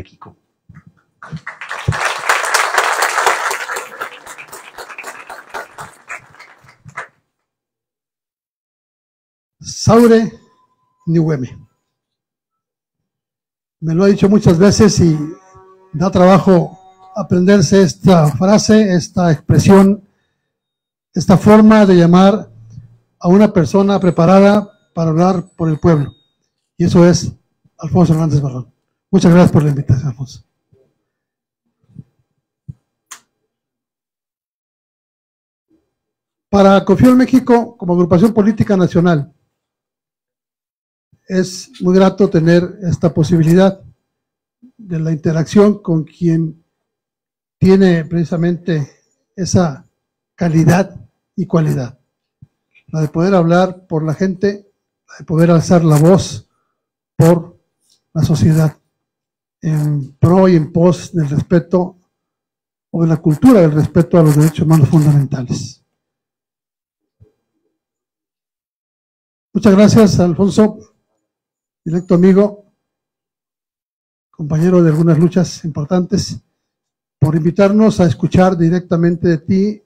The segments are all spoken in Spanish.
México. Saure Niweme. Me lo ha dicho muchas veces y da trabajo aprenderse esta frase, esta expresión, esta forma de llamar a una persona preparada para hablar por el pueblo. Y eso es Alfonso Hernández Barrón. Muchas gracias por la invitación, Alfonso. Para Confío en México, como agrupación política nacional, es muy grato tener esta posibilidad de la interacción con quien tiene precisamente esa calidad y cualidad, la de poder hablar por la gente, la de poder alzar la voz por la sociedad, en pro y en pos del respeto o de la cultura del respeto a los derechos humanos fundamentales. Muchas gracias, Alfonso, directo amigo, compañero de algunas luchas importantes, por invitarnos a escuchar directamente de ti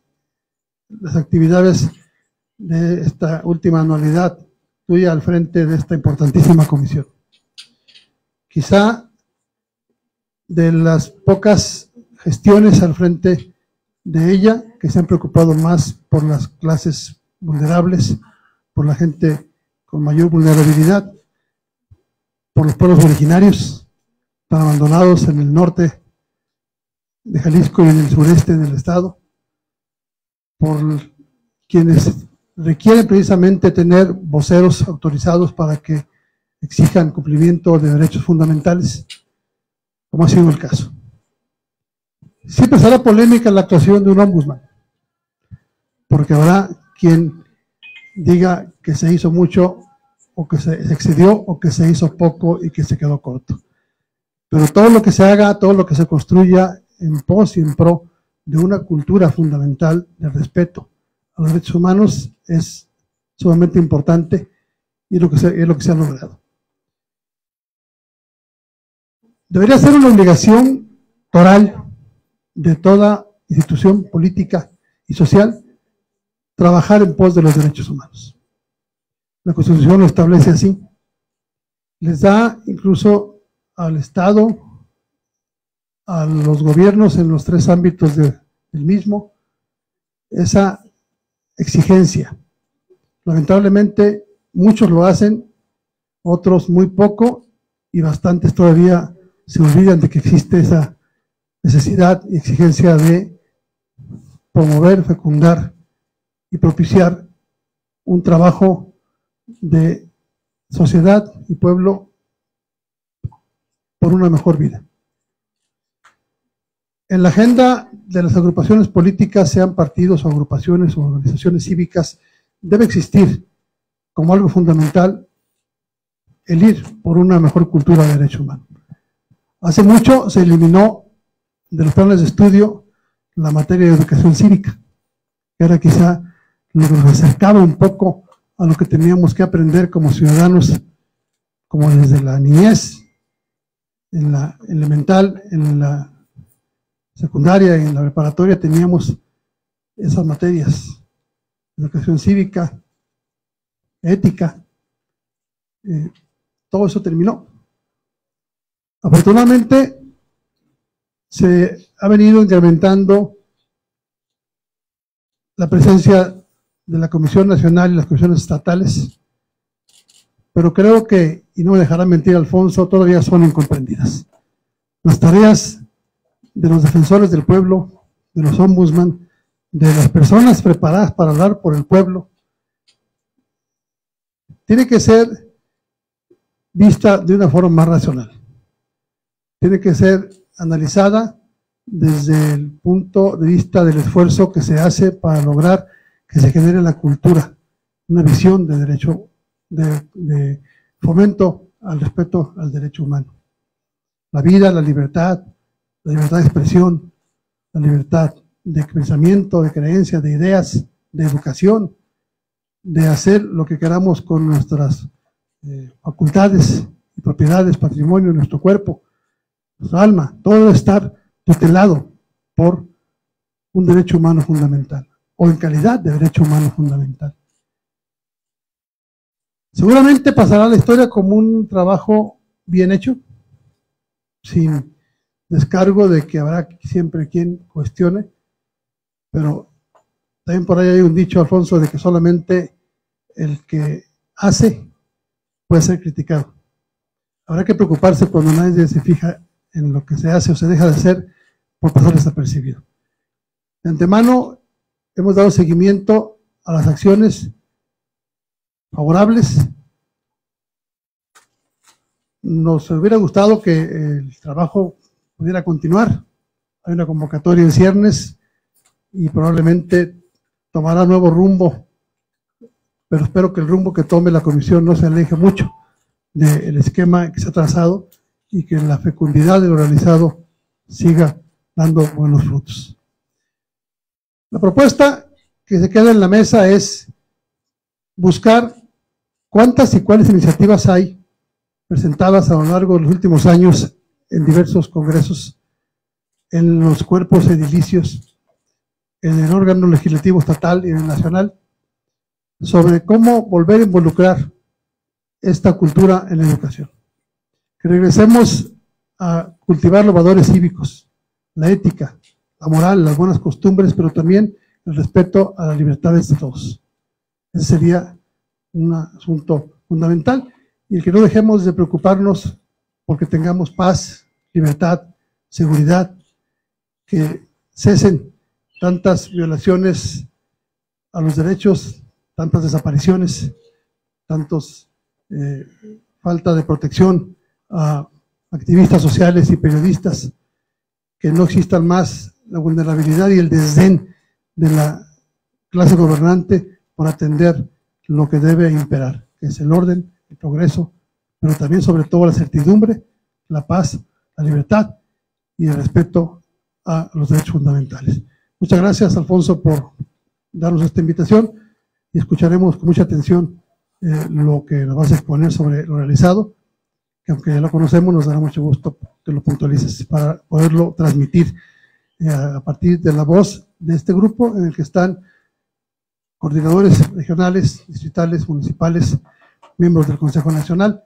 las actividades de esta última anualidad tuya al frente de esta importantísima comisión. Quizá de las pocas gestiones al frente de ella que se han preocupado más por las clases vulnerables, por la gente con mayor vulnerabilidad, por los pueblos originarios, tan abandonados en el norte de Jalisco y en el sureste del estado, por quienes requieren precisamente tener voceros autorizados para que exijan cumplimiento de derechos fundamentales, como ha sido el caso. Siempre será polémica la actuación de un ombudsman, porque habrá quien diga que se hizo mucho, o que se excedió, o que se hizo poco y que se quedó corto. Pero todo lo que se haga, todo lo que se construya en pos y en pro de una cultura fundamental de respeto a los derechos humanos es sumamente importante y es lo que se ha logrado. Debería ser una obligación total de toda institución política y social trabajar en pos de los derechos humanos. La Constitución lo establece así. Les da incluso al Estado, a los gobiernos en los tres ámbitos del mismo, esa exigencia. Lamentablemente, muchos lo hacen, otros muy poco, y bastantes todavía se olvidan de que existe esa necesidad y exigencia de promover, fecundar y propiciar un trabajo de sociedad y pueblo por una mejor vida. En la agenda de las agrupaciones políticas, sean partidos o agrupaciones o organizaciones cívicas, debe existir como algo fundamental el ir por una mejor cultura de derecho humano. Hace mucho se eliminó de los planes de estudio la materia de educación cívica, que era quizá lo que nos acercaba un poco a lo que teníamos que aprender como ciudadanos, como desde la niñez, en la elemental, en la secundaria y en la preparatoria teníamos esas materias: educación cívica, ética, todo eso terminó. Afortunadamente se ha venido incrementando la presencia de la Comisión Nacional y las comisiones estatales, pero creo que, y no me dejará mentir Alfonso, todavía son incomprendidas. Las tareas de los defensores del pueblo, de los ombudsman, de las personas preparadas para hablar por el pueblo, tiene que ser vista de una forma más racional. Tiene que ser analizada desde el punto de vista del esfuerzo que se hace para lograr que se genere la cultura, una visión de derecho, de fomento al respeto al derecho humano. La vida, la libertad de expresión, la libertad de pensamiento, de creencia, de ideas, de educación, de hacer lo que queramos con nuestras facultades y propiedades, patrimonio de nuestro cuerpo, nuestra alma, todo debe estar tutelado por un derecho humano fundamental, o en calidad de derecho humano fundamental. Seguramente pasará a la historia como un trabajo bien hecho, sin descargo de que habrá siempre quien cuestione, pero también por ahí hay un dicho, Alfonso, de que solamente el que hace puede ser criticado. Habrá que preocuparse cuando nadie se fija en lo que se hace o se deja de hacer por pasar desapercibido. De antemano, hemos dado seguimiento a las acciones favorables. Nos hubiera gustado que el trabajo pudiera continuar. Hay una convocatoria en ciernes y probablemente tomará nuevo rumbo, pero espero que el rumbo que tome la comisión no se aleje mucho del esquema que se ha trazado y que la fecundidad de lo realizado siga dando buenos frutos. La propuesta que se queda en la mesa es buscar cuántas y cuáles iniciativas hay presentadas a lo largo de los últimos años en diversos congresos, en los cuerpos edilicios, en el órgano legislativo estatal y en el nacional, sobre cómo volver a involucrar esta cultura en la educación. Que regresemos a cultivar los valores cívicos, la ética, la moral, las buenas costumbres, pero también el respeto a las libertades de todos. Ese sería un asunto fundamental, y el que no dejemos de preocuparnos porque tengamos paz, libertad, seguridad, que cesen tantas violaciones a los derechos, tantas desapariciones, tantos falta de protección a activistas sociales y periodistas, que no existan más la vulnerabilidad y el desdén de la clase gobernante por atender lo que debe imperar, que es el orden, el progreso, pero también sobre todo la certidumbre, la paz, la libertad y el respeto a los derechos fundamentales. Muchas gracias, Alfonso, por darnos esta invitación, y escucharemos con mucha atención lo que nos vas a exponer sobre lo realizado, que aunque ya lo conocemos, nos dará mucho gusto que lo puntualices para poderlo transmitir a partir de la voz de este grupo en el que están coordinadores regionales, distritales, municipales, miembros del Consejo Nacional,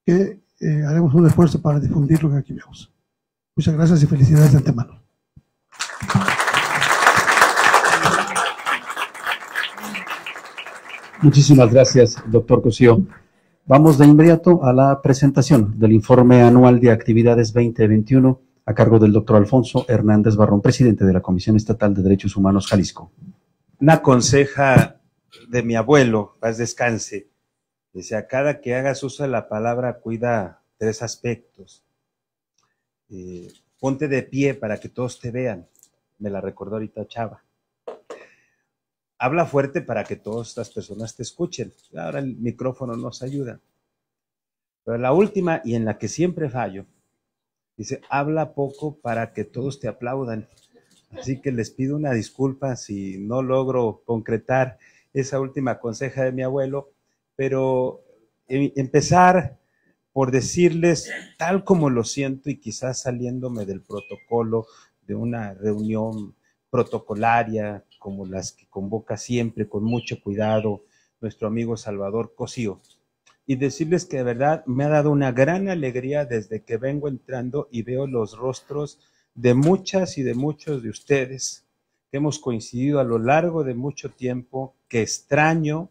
que haremos un esfuerzo para difundir lo que aquí vemos. Muchas gracias y felicidades de antemano. Muchísimas gracias, doctor Cosío. Vamos de inmediato a la presentación del informe anual de actividades 2021 a cargo del doctor Alfonso Hernández Barrón, presidente de la Comisión Estatal de Derechos Humanos Jalisco. Una conseja de mi abuelo, paz descanse, decía: cada que hagas uso de la palabra, cuida 3 aspectos. Ponte de pie para que todos te vean. Me la recordó ahorita Chava. Habla fuerte para que todas estas personas te escuchen. Ahora el micrófono nos ayuda. Pero la última, y en la que siempre fallo, dice: habla poco para que todos te aplaudan. Así que les pido una disculpa si no logro concretar esa última conseja de mi abuelo, pero empezar por decirles tal como lo siento, y quizás saliéndome del protocolo de una reunión protocolaria como las que convoca siempre con mucho cuidado nuestro amigo Salvador Cosío, y decirles que de verdad me ha dado una gran alegría desde que vengo entrando y veo los rostros de muchas y de muchos de ustedes que hemos coincidido a lo largo de mucho tiempo, que extraño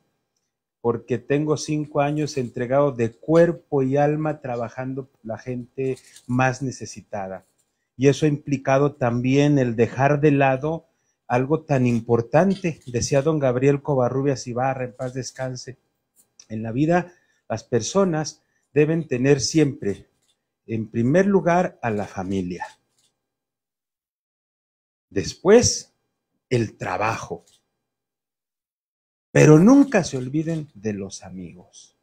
porque tengo 5 años entregado de cuerpo y alma trabajando por la gente más necesitada. Y eso ha implicado también el dejar de lado algo tan importante. Decía don Gabriel Covarrubias Ibarra, en paz descanse: en la vida las personas deben tener siempre en primer lugar a la familia, después el trabajo, pero nunca se olviden de los amigos.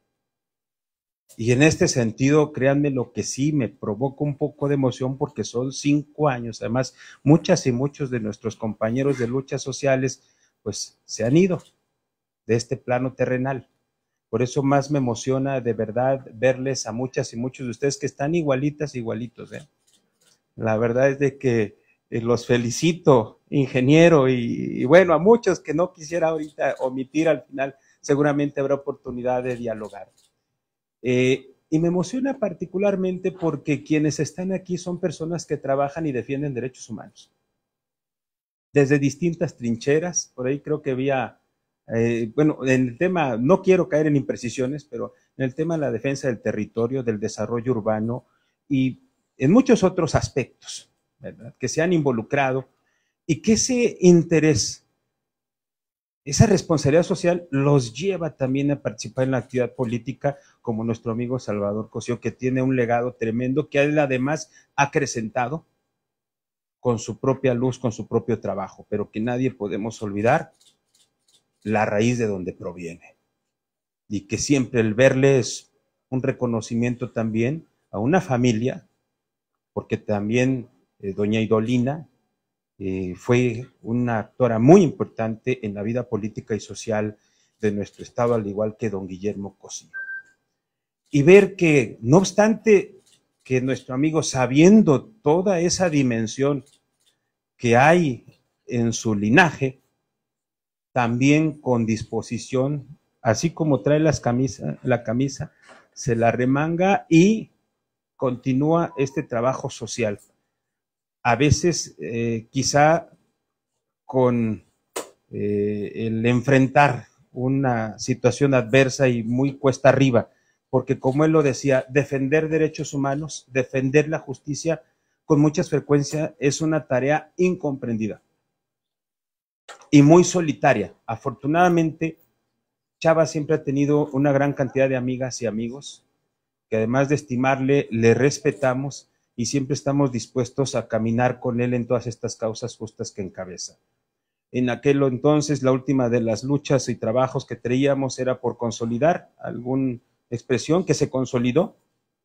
Y en este sentido, créanme, lo que sí me provoca un poco de emoción, porque son 5 años, además muchas y muchos de nuestros compañeros de luchas sociales pues se han ido de este plano terrenal. Por eso más me emociona de verdad verles a muchas y muchos de ustedes que están igualitas, igualitos, La verdad es de que los felicito, ingeniero, y bueno, a muchos que no quisiera ahorita omitir al final, seguramente habrá oportunidad de dialogar. Y me emociona particularmente porque quienes están aquí son personas que trabajan y defienden derechos humanos. Desde distintas trincheras, por ahí creo que había, bueno, en el tema, no quiero caer en imprecisiones, pero en el tema de la defensa del territorio, del desarrollo urbano y en muchos otros aspectos, ¿verdad?, que se han involucrado y que ese interés, esa responsabilidad social los lleva también a participar en la actividad política, como nuestro amigo Salvador Cosío, que tiene un legado tremendo, que él además ha acrecentado con su propia luz, con su propio trabajo, pero que nadie podemos olvidar la raíz de donde proviene. Y que siempre el verle es un reconocimiento también a una familia, porque también doña Idolina fue una actora muy importante en la vida política y social de nuestro estado, al igual que don Guillermo Cosío. Y ver que, no obstante que nuestro amigo, sabiendo toda esa dimensión que hay en su linaje, también con disposición, así como trae la camisa, se la remanga y continúa este trabajo social. A veces quizá con el enfrentar una situación adversa y muy cuesta arriba, porque como él lo decía, defender derechos humanos, defender la justicia, con mucha frecuencia es una tarea incomprendida y muy solitaria. Afortunadamente, Chava siempre ha tenido una gran cantidad de amigas y amigos que además de estimarle, le respetamos y siempre estamos dispuestos a caminar con él en todas estas causas justas que encabeza. En aquel entonces, la última de las luchas y trabajos que traíamos era por consolidar alguna expresión que se consolidó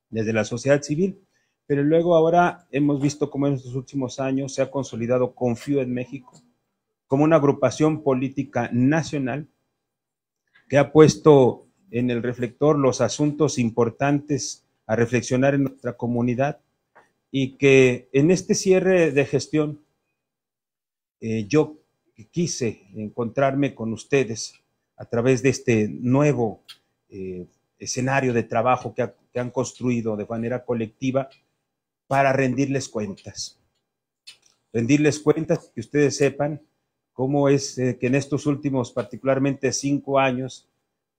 desde la sociedad civil, pero luego ahora hemos visto cómo en estos últimos años se ha consolidado Confío en México como una agrupación política nacional que ha puesto en el reflector los asuntos importantes a reflexionar en nuestra comunidad y que en este cierre de gestión yo quise encontrarme con ustedes a través de este nuevo escenario de trabajo que han construido de manera colectiva para rendirles cuentas. Rendirles cuentas, que ustedes sepan cómo es que en estos últimos particularmente 5 años,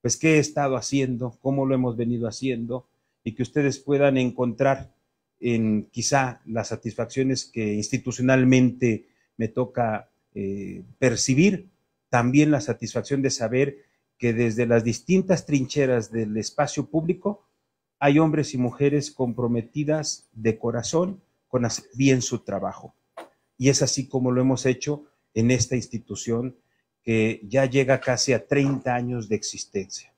pues qué he estado haciendo, cómo lo hemos venido haciendo y que ustedes puedan encontrar en quizá las satisfacciones que institucionalmente me toca percibir, también la satisfacción de saber que desde las distintas trincheras del espacio público hay hombres y mujeres comprometidas de corazón con hacer bien su trabajo. Y es así como lo hemos hecho en esta institución que ya llega casi a 30 años de existencia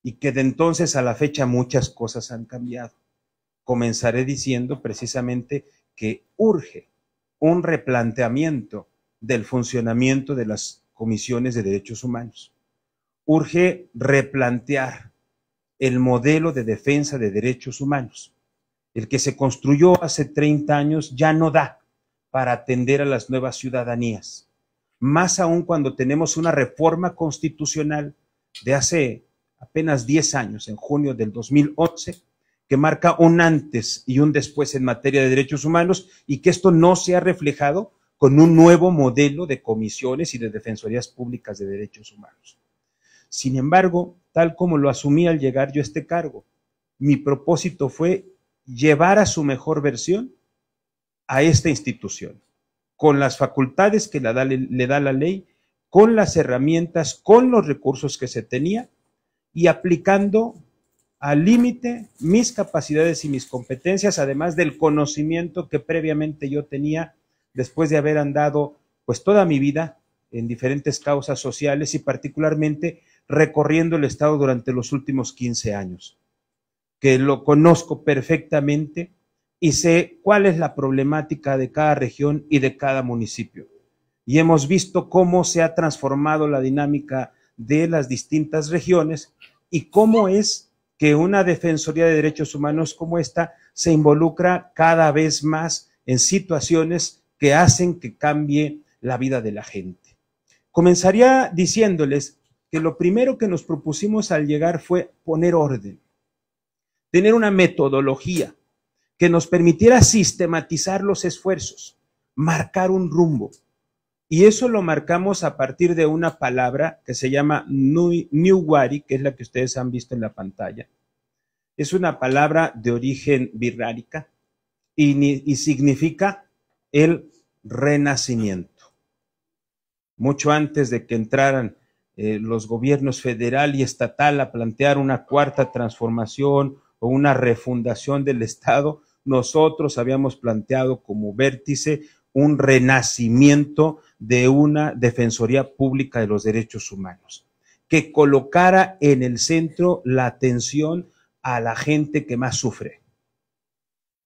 y que de entonces a la fecha muchas cosas han cambiado. Comenzaré diciendo precisamente que urge un replanteamiento del funcionamiento de las comisiones de derechos humanos. Urge replantear el modelo de defensa de derechos humanos. El que se construyó hace 30 años ya no da para atender a las nuevas ciudadanías. Más aún cuando tenemos una reforma constitucional de hace apenas 10 años, en junio del 2011, que marca un antes y un después en materia de derechos humanos y que esto no se ha reflejado con un nuevo modelo de comisiones y de defensorías públicas de derechos humanos. Sin embargo, tal como lo asumí al llegar yo a este cargo, mi propósito fue llevar a su mejor versión a esta institución, con las facultades que le da la ley, con las herramientas, con los recursos que se tenía y aplicando al límite mis capacidades y mis competencias, además del conocimiento que previamente yo tenía después de haber andado pues toda mi vida en diferentes causas sociales y particularmente recorriendo el estado durante los últimos 15 años, que lo conozco perfectamente y sé cuál es la problemática de cada región y de cada municipio. Y hemos visto cómo se ha transformado la dinámica de las distintas regiones y cómo es que una Defensoría de Derechos Humanos como esta se involucra cada vez más en situaciones que hacen que cambie la vida de la gente. Comenzaría diciéndoles que lo primero que nos propusimos al llegar fue poner orden, tener una metodología que nos permitiera sistematizar los esfuerzos, marcar un rumbo. Y eso lo marcamos a partir de una palabra que se llama Newari, que es la que ustedes han visto en la pantalla. Es una palabra de origen birrárica y significa el renacimiento. Mucho antes de que entraran los gobiernos federal y estatal a plantear una cuarta transformación o una refundación del Estado, nosotros habíamos planteado como vértice un renacimiento de una Defensoría Pública de los Derechos Humanos, que colocara en el centro la atención a la gente que más sufre,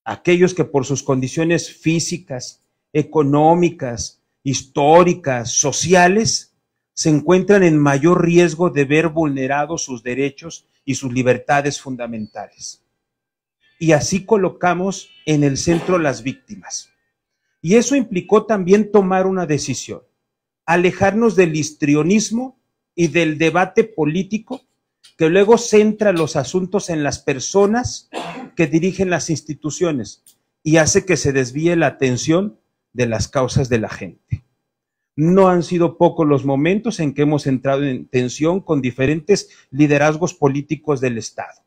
aquellos que por sus condiciones físicas, económicas, históricas, sociales, se encuentran en mayor riesgo de ver vulnerados sus derechos y sus libertades fundamentales. Y así colocamos en el centro las víctimas. Y eso implicó también tomar una decisión, alejarnos del histrionismo y del debate político que luego centra los asuntos en las personas que dirigen las instituciones y hace que se desvíe la atención de las causas de la gente. No han sido pocos los momentos en que hemos entrado en tensión con diferentes liderazgos políticos del Estado,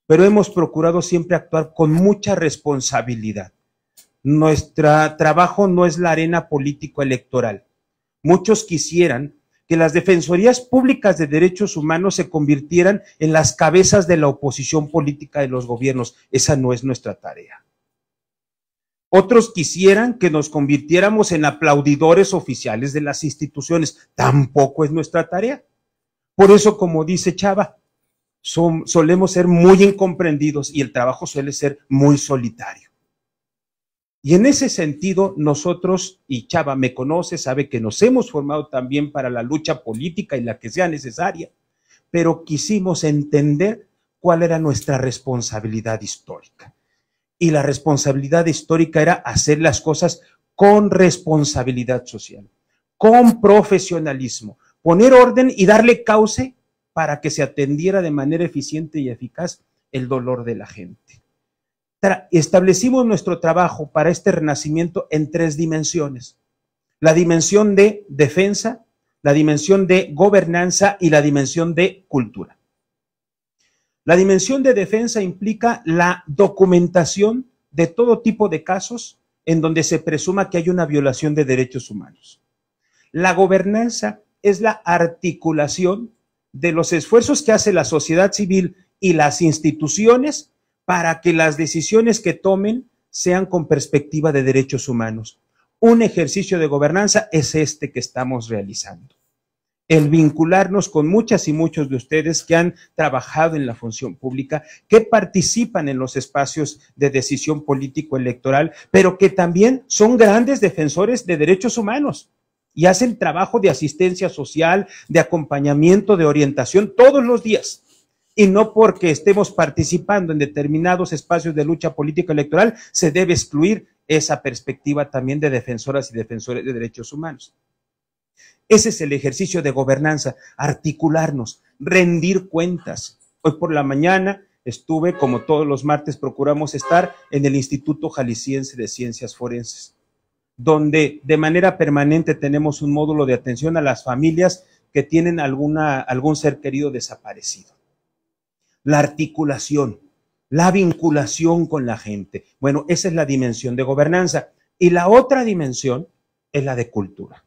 pero hemos procurado siempre actuar con mucha responsabilidad. Nuestro trabajo no es la arena político-electoral. Muchos quisieran que las defensorías públicas de derechos humanos se convirtieran en las cabezas de la oposición política de los gobiernos. Esa no es nuestra tarea. Otros quisieran que nos convirtiéramos en aplaudidores oficiales de las instituciones. Tampoco es nuestra tarea. Por eso, como dice Chava, solemos ser muy incomprendidos y el trabajo suele ser muy solitario. Y en ese sentido, nosotros, y Chava me conoce, sabe que nos hemos formado también para la lucha política y la que sea necesaria, pero quisimos entender cuál era nuestra responsabilidad histórica. Y la responsabilidad histórica era hacer las cosas con responsabilidad social, con profesionalismo, poner orden y darle cauce para que se atendiera de manera eficiente y eficaz el dolor de la gente. Establecimos nuestro trabajo para este renacimiento en 3 dimensiones: la dimensión de defensa, la dimensión de gobernanza y la dimensión de cultura. La dimensión de defensa implica la documentación de todo tipo de casos en donde se presuma que hay una violación de derechos humanos. La gobernanza es la articulación de los esfuerzos que hace la sociedad civil y las instituciones para que las decisiones que tomen sean con perspectiva de derechos humanos. Un ejercicio de gobernanza es este que estamos realizando. El vincularnos con muchas y muchos de ustedes que han trabajado en la función pública, que participan en los espacios de decisión político-electoral, pero que también son grandes defensores de derechos humanos y hacen trabajo de asistencia social, de acompañamiento, de orientación todos los días. Y no porque estemos participando en determinados espacios de lucha política electoral se debe excluir esa perspectiva también de defensoras y defensores de derechos humanos. Ese es el ejercicio de gobernanza, articularnos, rendir cuentas. Hoy por la mañana estuve, como todos los martes procuramos estar, en el Instituto Jalisciense de Ciencias Forenses, donde de manera permanente tenemos un módulo de atención a las familias que tienen algún ser querido desaparecido. La articulación, la vinculación con la gente. Bueno, esa es la dimensión de gobernanza. Y la otra dimensión es la de cultura,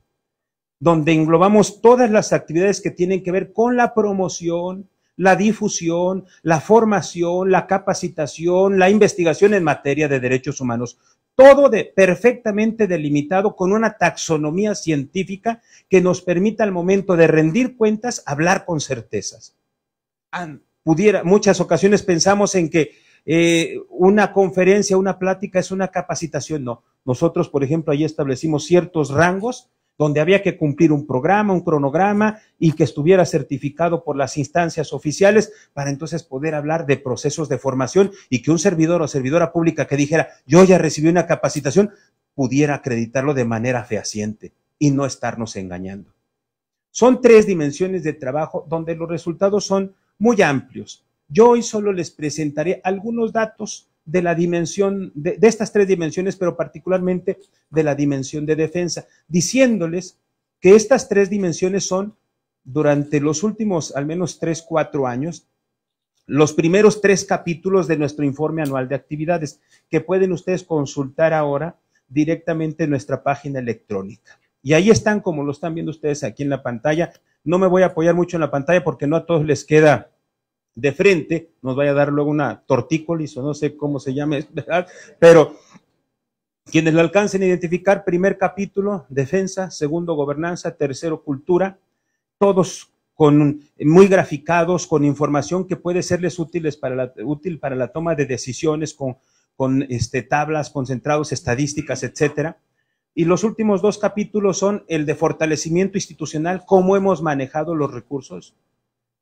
donde englobamos todas las actividades que tienen que ver con la promoción, la difusión, la formación, la capacitación, la investigación en materia de derechos humanos. Todo perfectamente delimitado con una taxonomía científica que nos permita al momento de rendir cuentas hablar con certezas. Muchas ocasiones pensamos en que una conferencia, una plática es una capacitación. No, nosotros, por ejemplo, ahí establecimos ciertos rangos donde había que cumplir un programa, un cronograma y que estuviera certificado por las instancias oficiales para entonces poder hablar de procesos de formación y que un servidor o servidora pública que dijera, yo ya recibí una capacitación, pudiera acreditarlo de manera fehaciente y no estarnos engañando. Son 3 dimensiones de trabajo donde los resultados son muy amplios. Yo hoy solo les presentaré algunos datos de la dimensión, de estas 3 dimensiones, pero particularmente de la dimensión de defensa, diciéndoles que estas 3 dimensiones son, durante los últimos al menos 3, 4 años, los primeros 3 capítulos de nuestro informe anual de actividades, que pueden ustedes consultar ahora directamente en nuestra página electrónica. Y ahí están, como lo están viendo ustedes aquí en la pantalla. No me voy a apoyar mucho en la pantalla porque no a todos les queda de frente, nos vaya a dar luego una tortícolis o no sé cómo se llame, ¿verdad? Pero quienes lo alcancen a identificar, primer capítulo, defensa, segundo, gobernanza, tercero, cultura, todos muy graficados, con información que puede serles útil para la toma de decisiones, con tablas, concentrados, estadísticas, etcétera. Y los últimos 2 capítulos son el de fortalecimiento institucional, cómo hemos manejado los recursos.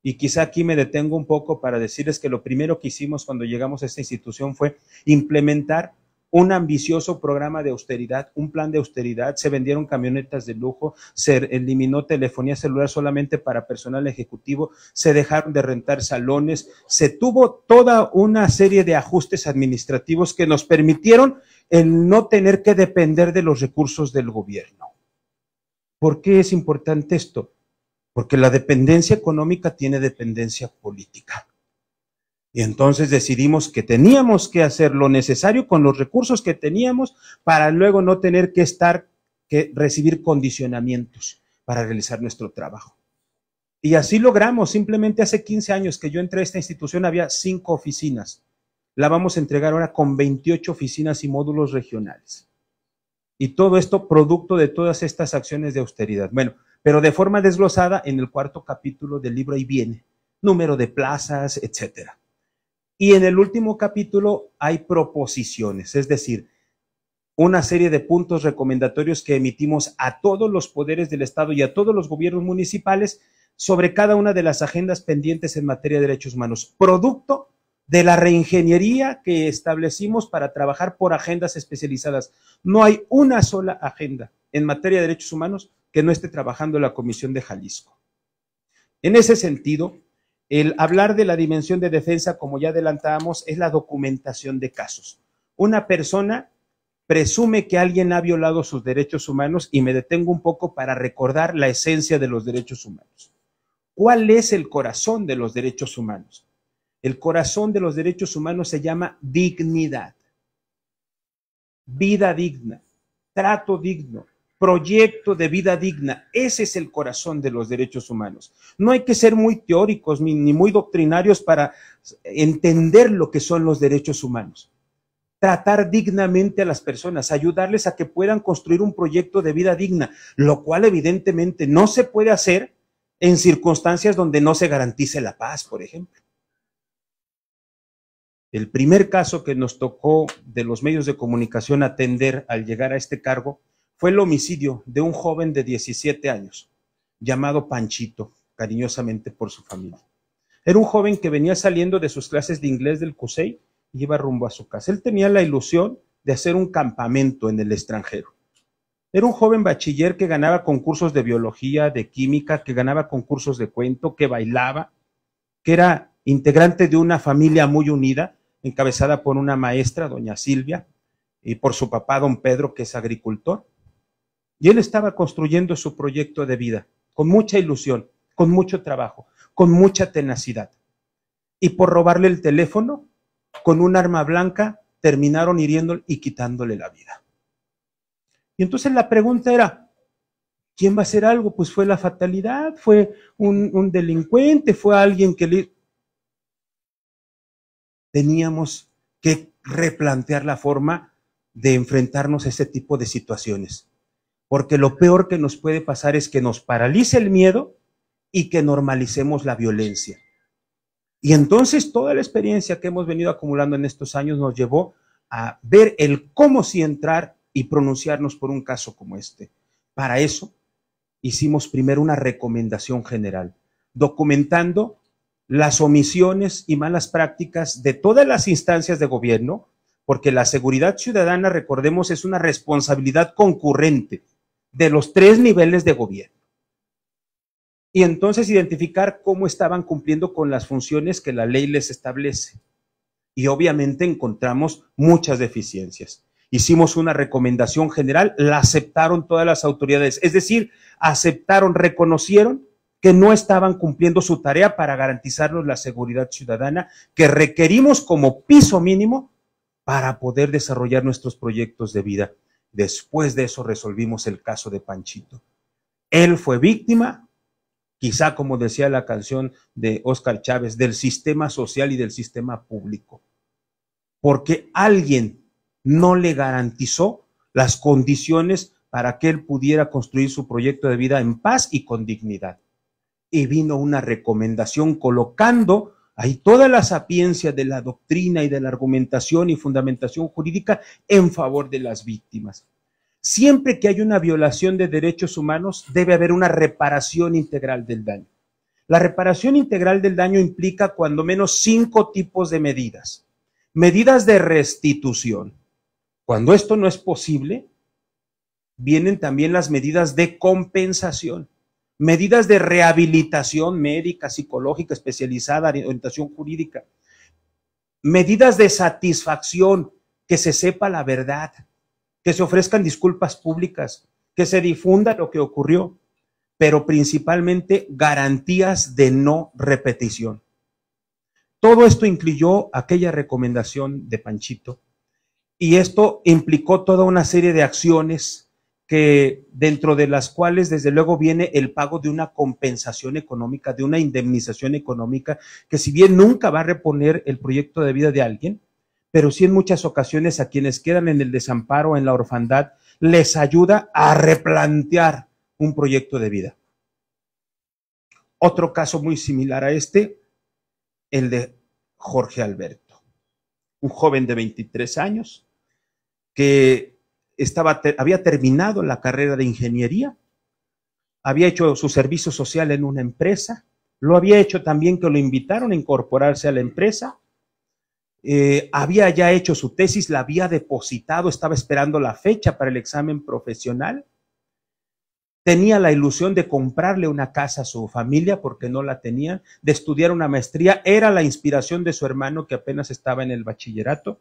Y quizá aquí me detengo un poco para decirles que lo primero que hicimos cuando llegamos a esta institución fue implementar un ambicioso programa de austeridad, un plan de austeridad. Se vendieron camionetas de lujo, se eliminó telefonía celular solamente para personal ejecutivo, se dejaron de rentar salones, se tuvo toda una serie de ajustes administrativos que nos permitieron el no tener que depender de los recursos del gobierno. ¿Por qué es importante esto? Porque la dependencia económica tiene dependencia política. Y entonces decidimos que teníamos que hacer lo necesario con los recursos que teníamos para luego no tener que recibir condicionamientos para realizar nuestro trabajo. Y así logramos. Simplemente hace 15 años que yo entré a esta institución había 5 oficinas. La vamos a entregar ahora con 28 oficinas y módulos regionales. Y todo esto producto de todas estas acciones de austeridad. Bueno, pero de forma desglosada en el 4º capítulo del libro ahí viene, número de plazas, etcétera. Y en el último capítulo hay proposiciones, es decir, una serie de puntos recomendatorios que emitimos a todos los poderes del Estado y a todos los gobiernos municipales sobre cada una de las agendas pendientes en materia de derechos humanos, producto de la reingeniería que establecimos para trabajar por agendas especializadas. No hay una sola agenda en materia de derechos humanos que no esté trabajando la Comisión de Jalisco. En ese sentido, el hablar de la dimensión de defensa, como ya adelantábamos, es la documentación de casos. Una persona presume que alguien ha violado sus derechos humanos y me detengo un poco para recordar la esencia de los derechos humanos. ¿Cuál es el corazón de los derechos humanos? El corazón de los derechos humanos se llama dignidad, vida digna, trato digno, proyecto de vida digna. Ese es el corazón de los derechos humanos. No hay que ser muy teóricos ni muy doctrinarios para entender lo que son los derechos humanos. Tratar dignamente a las personas, ayudarles a que puedan construir un proyecto de vida digna, lo cual evidentemente no se puede hacer en circunstancias donde no se garantice la paz, por ejemplo. El primer caso que nos tocó de los medios de comunicación atender al llegar a este cargo fue el homicidio de un joven de 17 años, llamado Panchito, cariñosamente por su familia. Era un joven que venía saliendo de sus clases de inglés del CUSEI y iba rumbo a su casa. Él tenía la ilusión de hacer un campamento en el extranjero. Era un joven bachiller que ganaba concursos de biología, de química, que ganaba concursos de cuento, que bailaba, que era integrante de una familia muy unida, encabezada por una maestra, doña Silvia, y por su papá, don Pedro, que es agricultor. Y él estaba construyendo su proyecto de vida, con mucha ilusión, con mucho trabajo, con mucha tenacidad. Y por robarle el teléfono, con un arma blanca, terminaron hiriéndole y quitándole la vida. Y entonces la pregunta era, ¿quién va a hacer algo? Pues fue la fatalidad, fue un delincuente, fue alguien que le... Teníamos que replantear la forma de enfrentarnos a ese tipo de situaciones, porque lo peor que nos puede pasar es que nos paralice el miedo y que normalicemos la violencia. Y entonces toda la experiencia que hemos venido acumulando en estos años nos llevó a ver el cómo sí entrar y pronunciarnos por un caso como este. Para eso hicimos primero una recomendación general, documentando las omisiones y malas prácticas de todas las instancias de gobierno, porque la seguridad ciudadana, recordemos, es una responsabilidad concurrente de los 3 niveles de gobierno. Y entonces identificar cómo estaban cumpliendo con las funciones que la ley les establece. Y obviamente encontramos muchas deficiencias. Hicimos una recomendación general, la aceptaron todas las autoridades, es decir, aceptaron, reconocieron que no estaban cumpliendo su tarea para garantizarnos la seguridad ciudadana que requerimos como piso mínimo para poder desarrollar nuestros proyectos de vida. Después de eso resolvimos el caso de Panchito. Él fue víctima, quizá como decía la canción de Óscar Chávez, del sistema social y del sistema público, porque alguien no le garantizó las condiciones para que él pudiera construir su proyecto de vida en paz y con dignidad. Y vino una recomendación colocando ahí toda la sapiencia de la doctrina y de la argumentación y fundamentación jurídica en favor de las víctimas. Siempre que hay una violación de derechos humanos, debe haber una reparación integral del daño. La reparación integral del daño implica cuando menos 5 tipos de medidas. Medidas de restitución. Cuando esto no es posible, vienen también las medidas de compensación. Medidas de rehabilitación médica, psicológica, especializada, orientación jurídica. Medidas de satisfacción, que se sepa la verdad, que se ofrezcan disculpas públicas, que se difunda lo que ocurrió, pero principalmente garantías de no repetición. Todo esto incluyó aquella recomendación de Panchito, y esto implicó toda una serie de acciones que dentro de las cuales desde luego viene el pago de una compensación económica, de una indemnización económica, que si bien nunca va a reponer el proyecto de vida de alguien, pero sí en muchas ocasiones a quienes quedan en el desamparo, en la orfandad, les ayuda a replantear un proyecto de vida. Otro caso muy similar a este, el de Jorge Alberto, un joven de 23 años que había terminado la carrera de ingeniería, había hecho su servicio social en una empresa, lo había hecho también que lo invitaron a incorporarse a la empresa, había ya hecho su tesis, la había depositado, estaba esperando la fecha para el examen profesional, tenía la ilusión de comprarle una casa a su familia porque no la tenían, de estudiar una maestría, era la inspiración de su hermano que apenas estaba en el bachillerato,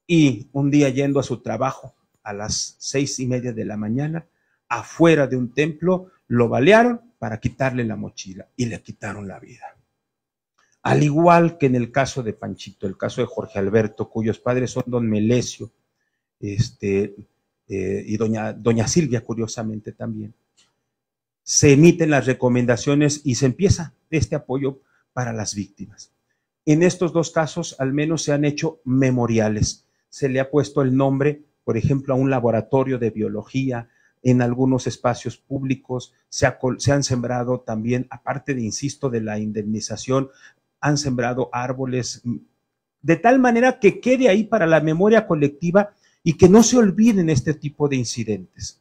y un día yendo a su trabajo a las 6:30 de la mañana, afuera de un templo, lo balearon para quitarle la mochila y le quitaron la vida. Al igual que en el caso de Panchito, el caso de Jorge Alberto, cuyos padres son don Melesio y doña Silvia, curiosamente también, se emiten las recomendaciones y se empieza este apoyo para las víctimas. En estos 2 casos, al menos se han hecho memoriales. Se le ha puesto el nombre, por ejemplo, a un laboratorio de biología, en algunos espacios públicos, se han sembrado también, aparte de, insisto, de la indemnización, han sembrado árboles, de tal manera que quede ahí para la memoria colectiva y que no se olviden este tipo de incidentes.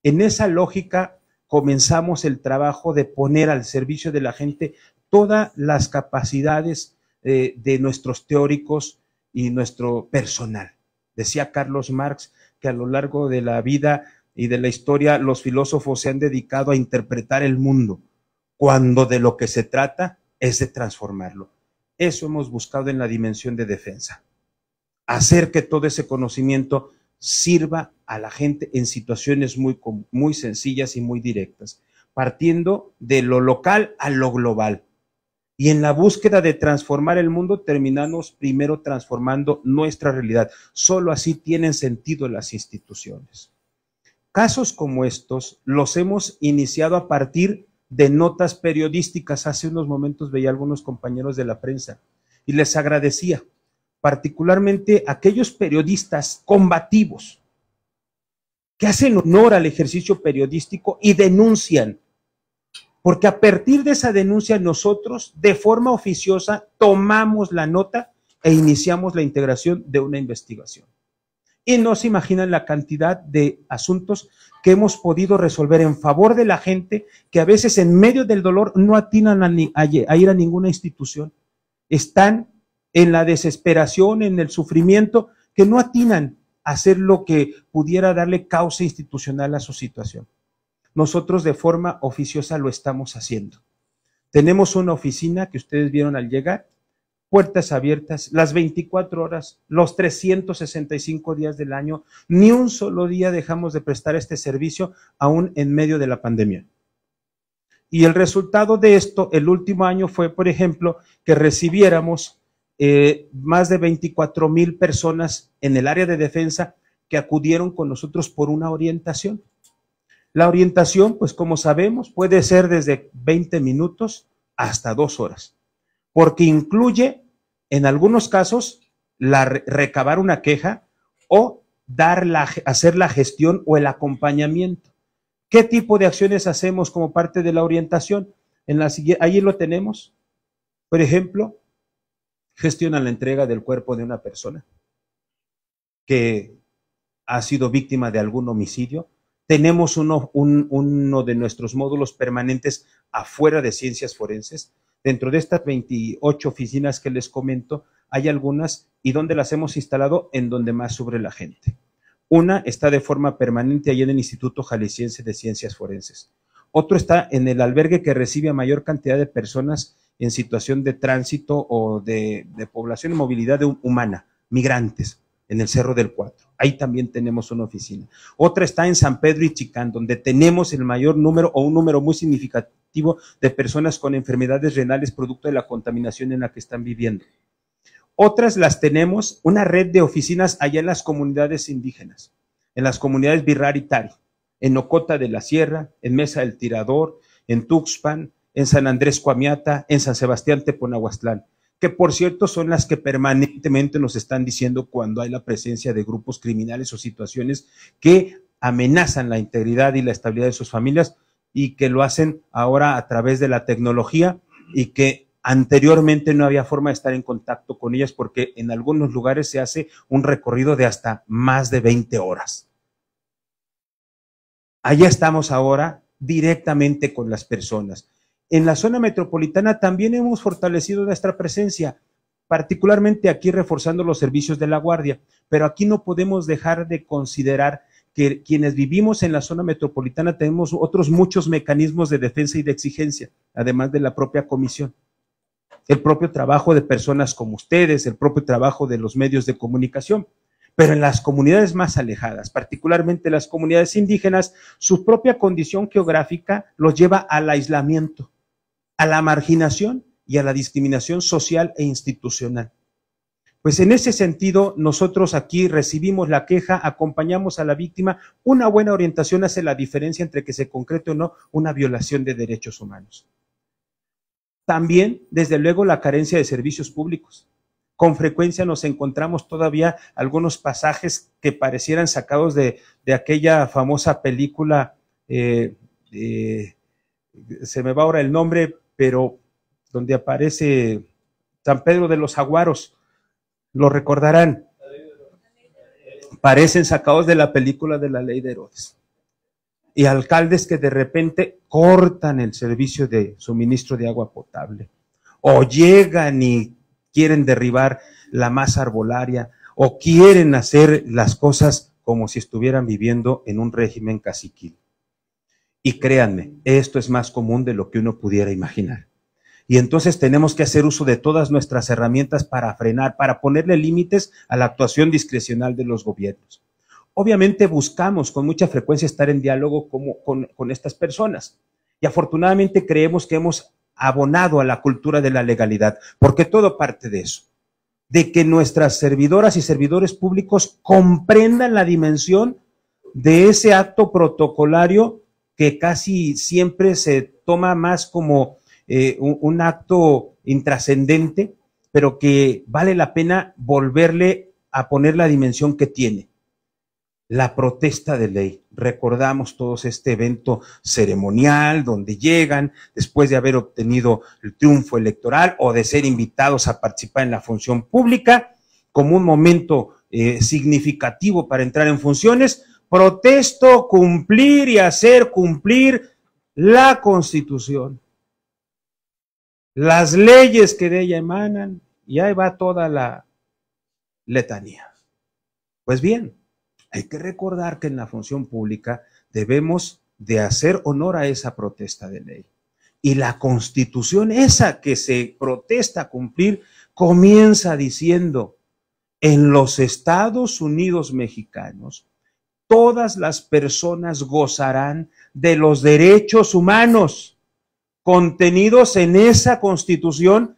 En esa lógica comenzamos el trabajo de poner al servicio de la gente todas las capacidades de nuestros teóricos y nuestro personal. Decía Carlos Marx que a lo largo de la vida y de la historia los filósofos se han dedicado a interpretar el mundo, cuando de lo que se trata es de transformarlo. Eso hemos buscado en la dimensión de defensa. Hacer que todo ese conocimiento sirva a la gente en situaciones muy sencillas y muy directas, partiendo de lo local a lo global. Y en la búsqueda de transformar el mundo, terminamos primero transformando nuestra realidad. Solo así tienen sentido las instituciones. Casos como estos los hemos iniciado a partir de notas periodísticas. Hace unos momentos veía a algunos compañeros de la prensa y les agradecía, particularmente aquellos periodistas combativos que hacen honor al ejercicio periodístico y denuncian. Porque a partir de esa denuncia nosotros, de forma oficiosa, tomamos la nota e iniciamos la integración de una investigación. Y no se imaginan la cantidad de asuntos que hemos podido resolver en favor de la gente, que a veces en medio del dolor no atinan a ir a ninguna institución. Están en la desesperación, en el sufrimiento, que no atinan a hacer lo que pudiera darle causa institucional a su situación. Nosotros de forma oficiosa lo estamos haciendo. Tenemos una oficina que ustedes vieron al llegar, puertas abiertas, las 24 horas, los 365 días del año, ni un solo día dejamos de prestar este servicio, aún en medio de la pandemia. Y el resultado de esto, el último año fue, por ejemplo, que recibiéramos más de 24,000 personas en el área de defensa que acudieron con nosotros por una orientación. La orientación, pues como sabemos, puede ser desde 20 minutos hasta 2 horas. Porque incluye, en algunos casos, recabar una queja o hacer la gestión o el acompañamiento. ¿Qué tipo de acciones hacemos como parte de la orientación? Ahí lo tenemos. Por ejemplo, gestiona la entrega del cuerpo de una persona que ha sido víctima de algún homicidio. Tenemos uno de nuestros módulos permanentes afuera de ciencias forenses. Dentro de estas 28 oficinas que les comento, hay algunas, ¿y dónde las hemos instalado? En donde más sufre la gente. Una está de forma permanente allí en el Instituto Jalisciense de Ciencias Forenses. Otro está en el albergue que recibe a mayor cantidad de personas en situación de tránsito o de población y movilidad humana, migrantes, en el Cerro del Cuatro. Ahí también tenemos una oficina. Otra está en San Pedro y Chicán, donde tenemos el mayor número o un número muy significativo de personas con enfermedades renales producto de la contaminación en la que están viviendo. Otras las tenemos, una red de oficinas allá en las comunidades indígenas, en las comunidades Birrar y Tari, en Ocota de la Sierra, en Mesa del Tirador, en Tuxpan, en San Andrés Coamiata, en San Sebastián Teponahuastlán, que por cierto son las que permanentemente nos están diciendo cuando hay la presencia de grupos criminales o situaciones que amenazan la integridad y la estabilidad de sus familias y que lo hacen ahora a través de la tecnología y que anteriormente no había forma de estar en contacto con ellas porque en algunos lugares se hace un recorrido de hasta más de 20 horas. Allá estamos ahora directamente con las personas. En la zona metropolitana también hemos fortalecido nuestra presencia, particularmente aquí reforzando los servicios de la Guardia, pero aquí no podemos dejar de considerar que quienes vivimos en la zona metropolitana tenemos otros muchos mecanismos de defensa y de exigencia, además de la propia comisión. El propio trabajo de personas como ustedes, el propio trabajo de los medios de comunicación. Pero en las comunidades más alejadas, particularmente las comunidades indígenas, su propia condición geográfica los lleva al aislamiento, a la marginación y a la discriminación social e institucional. Pues en ese sentido, nosotros aquí recibimos la queja, acompañamos a la víctima, una buena orientación hace la diferencia entre que se concrete o no una violación de derechos humanos. También, desde luego, la carencia de servicios públicos. Con frecuencia nos encontramos todavía algunos pasajes que parecieran sacados de aquella famosa película, se me va ahora el nombre, pero donde aparece San Pedro de los Aguaros, lo recordarán. Parecen sacados de la película de La Ley de Herodes. Y alcaldes que de repente cortan el servicio de suministro de agua potable, o llegan y quieren derribar la masa arbolaria, o quieren hacer las cosas como si estuvieran viviendo en un régimen caciquil. Y créanme, esto es más común de lo que uno pudiera imaginar. Y entonces tenemos que hacer uso de todas nuestras herramientas para frenar, para ponerle límites a la actuación discrecional de los gobiernos. Obviamente buscamos con mucha frecuencia estar en diálogo con estas personas y afortunadamente creemos que hemos abonado a la cultura de la legalidad, porque todo parte de eso, de que nuestras servidoras y servidores públicos comprendan la dimensión de ese acto protocolario que casi siempre se toma más como un acto intrascendente, pero que vale la pena volverle a poner la dimensión que tiene. La protesta de ley. Recordamos todos este evento ceremonial donde llegan después de haber obtenido el triunfo electoral o de ser invitados a participar en la función pública como un momento significativo para entrar en funciones, protesto cumplir y hacer cumplir la Constitución, las leyes que de ella emanan, y ahí va toda la letanía. Pues bien, hay que recordar que en la función pública debemos de hacer honor a esa protesta de ley. Y la Constitución, esa que se protesta a cumplir, comienza diciendo: en los Estados Unidos mexicanos, todas las personas gozarán de los derechos humanos contenidos en esa Constitución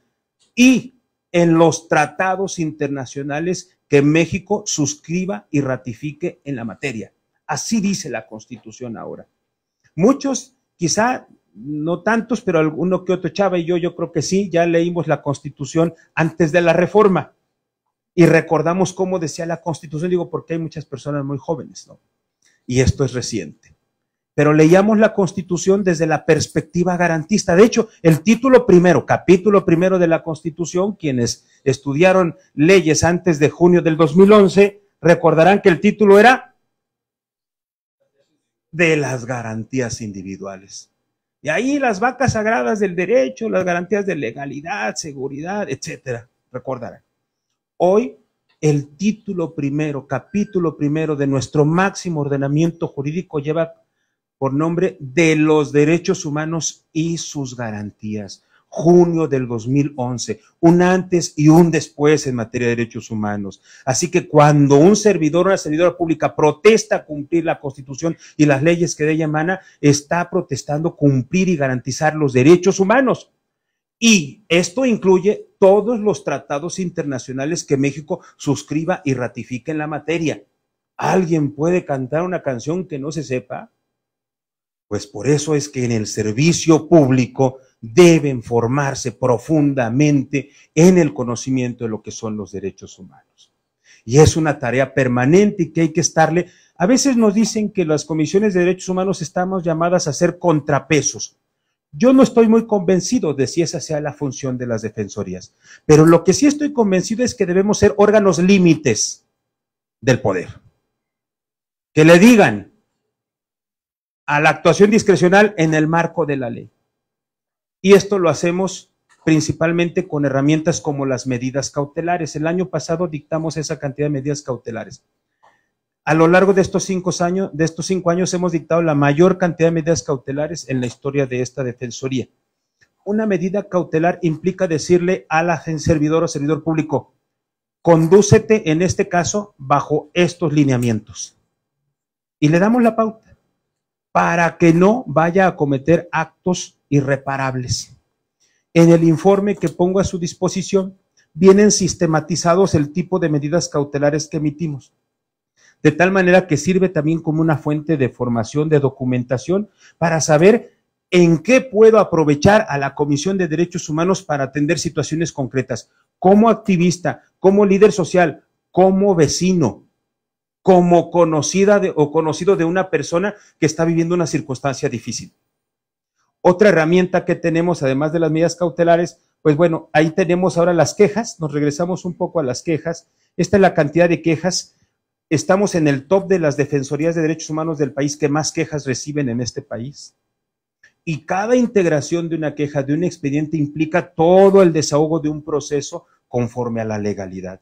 y en los tratados internacionales que México suscriba y ratifique en la materia. Así dice la Constitución ahora. Muchos, quizá no tantos, pero alguno que otro, Chava y yo creo que sí, ya leímos la Constitución antes de la reforma y recordamos cómo decía la Constitución, digo porque hay muchas personas muy jóvenes, ¿no? Y esto es reciente. Pero leíamos la Constitución desde la perspectiva garantista. De hecho, el título primero, capítulo primero de la Constitución, quienes estudiaron leyes antes de junio del 2011, recordarán que el título era de las garantías individuales. Y ahí las vacas sagradas del derecho, las garantías de legalidad, seguridad, etcétera, recordarán. Hoy, el título primero, capítulo primero de nuestro máximo ordenamiento jurídico lleva por nombre de los derechos humanos y sus garantías. Junio del 2011, un antes y un después en materia de derechos humanos. Así que cuando un servidor o una servidora pública protesta cumplir la Constitución y las leyes que de ella emana, está protestando cumplir y garantizar los derechos humanos. Y esto incluye todos los tratados internacionales que México suscriba y ratifique en la materia. ¿Alguien puede cantar una canción que no se sepa? Pues por eso es que en el servicio público deben formarse profundamente en el conocimiento de lo que son los derechos humanos. Y es una tarea permanente y que hay que estarle. A veces nos dicen que las comisiones de derechos humanos estamos llamadas a ser contrapesos. Yo no estoy muy convencido de si esa sea la función de las defensorías, pero lo que sí estoy convencido es que debemos ser órganos límites del poder. Que le digan a la actuación discrecional en el marco de la ley. Y esto lo hacemos principalmente con herramientas como las medidas cautelares. El año pasado dictamos esa cantidad de medidas cautelares. A lo largo de estos 5 años hemos dictado la mayor cantidad de medidas cautelares en la historia de esta defensoría. Una medida cautelar implica decirle a la servidor o servidor público: condúcete en este caso bajo estos lineamientos. Y le damos la pauta para que no vaya a cometer actos irreparables. En el informe que pongo a su disposición vienen sistematizados el tipo de medidas cautelares que emitimos, de tal manera que sirve también como una fuente de formación, de documentación, para saber en qué puedo aprovechar a la Comisión de Derechos Humanos para atender situaciones concretas, como activista, como líder social, como vecino, como conocida o conocido de una persona que está viviendo una circunstancia difícil. Otra herramienta que tenemos, además de las medidas cautelares, pues bueno, ahí tenemos ahora las quejas, nos regresamos un poco a las quejas. Esta es la cantidad de quejas. Estamos en el top de las defensorías de derechos humanos del país que más quejas reciben en este país. Y cada integración de una queja, de un expediente, implica todo el desahogo de un proceso conforme a la legalidad.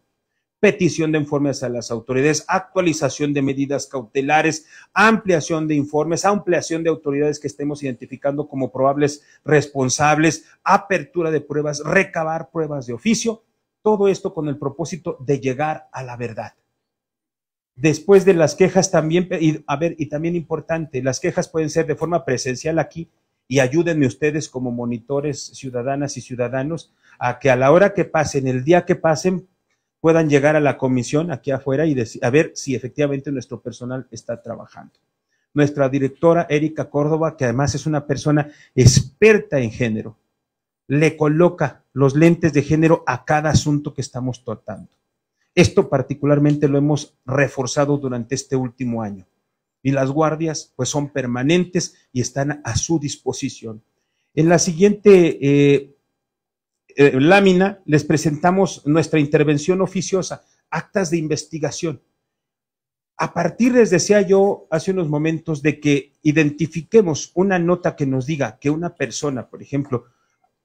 Petición de informes a las autoridades, actualización de medidas cautelares, ampliación de informes, ampliación de autoridades que estemos identificando como probables responsables, apertura de pruebas, recabar pruebas de oficio, todo esto con el propósito de llegar a la verdad. Después de las quejas también, y también importante, las quejas pueden ser de forma presencial aquí, y ayúdenme ustedes como monitores, ciudadanas y ciudadanos, a que a la hora que pasen, el día que pasen, puedan llegar a la comisión aquí afuera y a ver si efectivamente nuestro personal está trabajando. Nuestra directora Erika Córdoba, que además es una persona experta en género, le coloca los lentes de género a cada asunto que estamos tratando. Esto particularmente lo hemos reforzado durante este último año. Y las guardias pues son permanentes y están a su disposición. En la siguiente lámina les presentamos nuestra intervención oficiosa. actas de investigación. A partir, les decía yo hace unos momentos, de que identifiquemos una nota que nos diga que una persona, por ejemplo,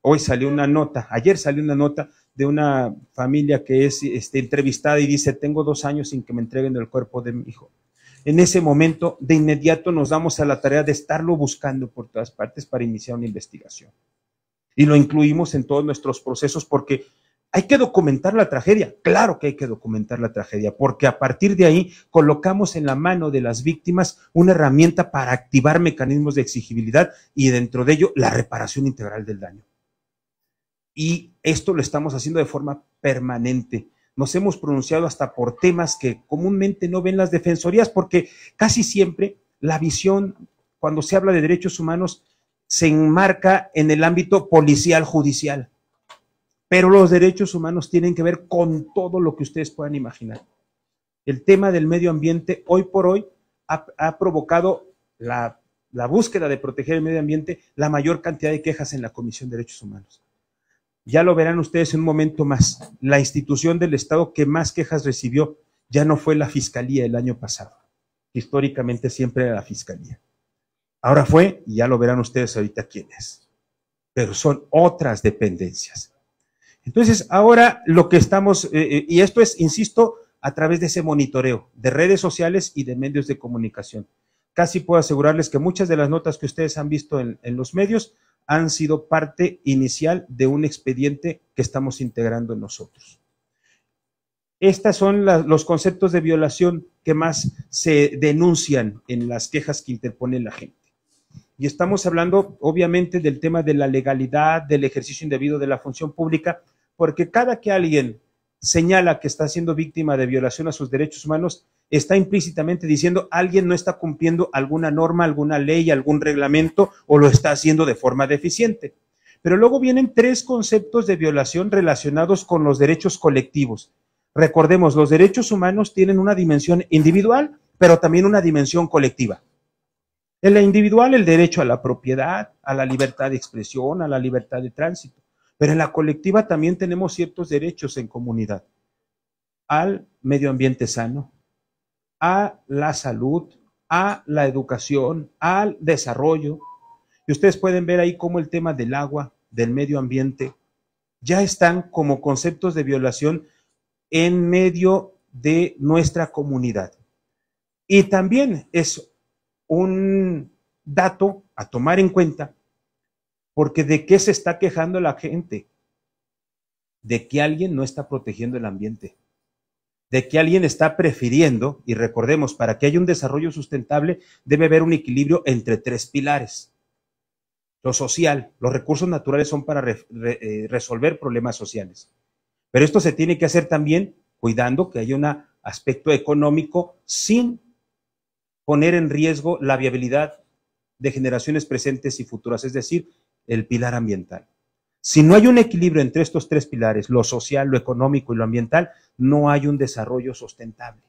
hoy salió una nota, ayer salió una nota de una familia que es entrevistada y dice: tengo 2 años sin que me entreguen el cuerpo de mi hijo. En ese momento, de inmediato nos damos a la tarea de estarlo buscando por todas partes para iniciar una investigación. Y lo incluimos en todos nuestros procesos porque hay que documentar la tragedia. Claro que hay que documentar la tragedia, porque a partir de ahí colocamos en la mano de las víctimas una herramienta para activar mecanismos de exigibilidad y dentro de ello la reparación integral del daño. Y esto lo estamos haciendo de forma permanente. Nos hemos pronunciado hasta por temas que comúnmente no ven las defensorías, porque casi siempre la visión, cuando se habla de derechos humanos, se enmarca en el ámbito policial judicial. Pero los derechos humanos tienen que ver con todo lo que ustedes puedan imaginar. El tema del medio ambiente hoy por hoy ha provocado la búsqueda de proteger el medio ambiente, la mayor cantidad de quejas en la Comisión de Derechos Humanos. Ya lo verán ustedes en un momento más. La institución del Estado que más quejas recibió ya no fue la Fiscalía el año pasado. Históricamente siempre era la Fiscalía. Ahora fue, y ya lo verán ustedes ahorita quién es. Pero son otras dependencias. Entonces, ahora lo que estamos, y esto es, insisto, a través de ese monitoreo de redes sociales y de medios de comunicación. Casi puedo asegurarles que muchas de las notas que ustedes han visto en los medios han sido parte inicial de un expediente que estamos integrando nosotros. Estos son los conceptos de violación que más se denuncian en las quejas que interpone la gente. Y estamos hablando, obviamente, del tema de la legalidad, del ejercicio indebido de la función pública, porque cada que alguien señala que está siendo víctima de violación a sus derechos humanos, está implícitamente diciendo alguien no está cumpliendo alguna norma, alguna ley, algún reglamento, o lo está haciendo de forma deficiente. Pero luego vienen 3 conceptos de violación relacionados con los derechos colectivos. Recordemos, los derechos humanos tienen una dimensión individual, pero también una dimensión colectiva. En la individual, el derecho a la propiedad, a la libertad de expresión, a la libertad de tránsito. Pero en la colectiva también tenemos ciertos derechos en comunidad. Al medio ambiente sano, a la salud, a la educación, al desarrollo. Y ustedes pueden ver ahí cómo el tema del agua, del medio ambiente, ya están como conceptos de violación en medio de nuestra comunidad. Y también es un dato a tomar en cuenta, porque ¿de qué se está quejando la gente? De que alguien no está protegiendo el ambiente, de que alguien está prefiriendo, y recordemos, para que haya un desarrollo sustentable debe haber un equilibrio entre 3 pilares. Lo social, los recursos naturales son para resolver problemas sociales, pero esto se tiene que hacer también cuidando que haya un aspecto económico sin poner en riesgo la viabilidad de generaciones presentes y futuras, es decir, el pilar ambiental. Si no hay un equilibrio entre estos 3 pilares, lo social, lo económico y lo ambiental, no hay un desarrollo sustentable.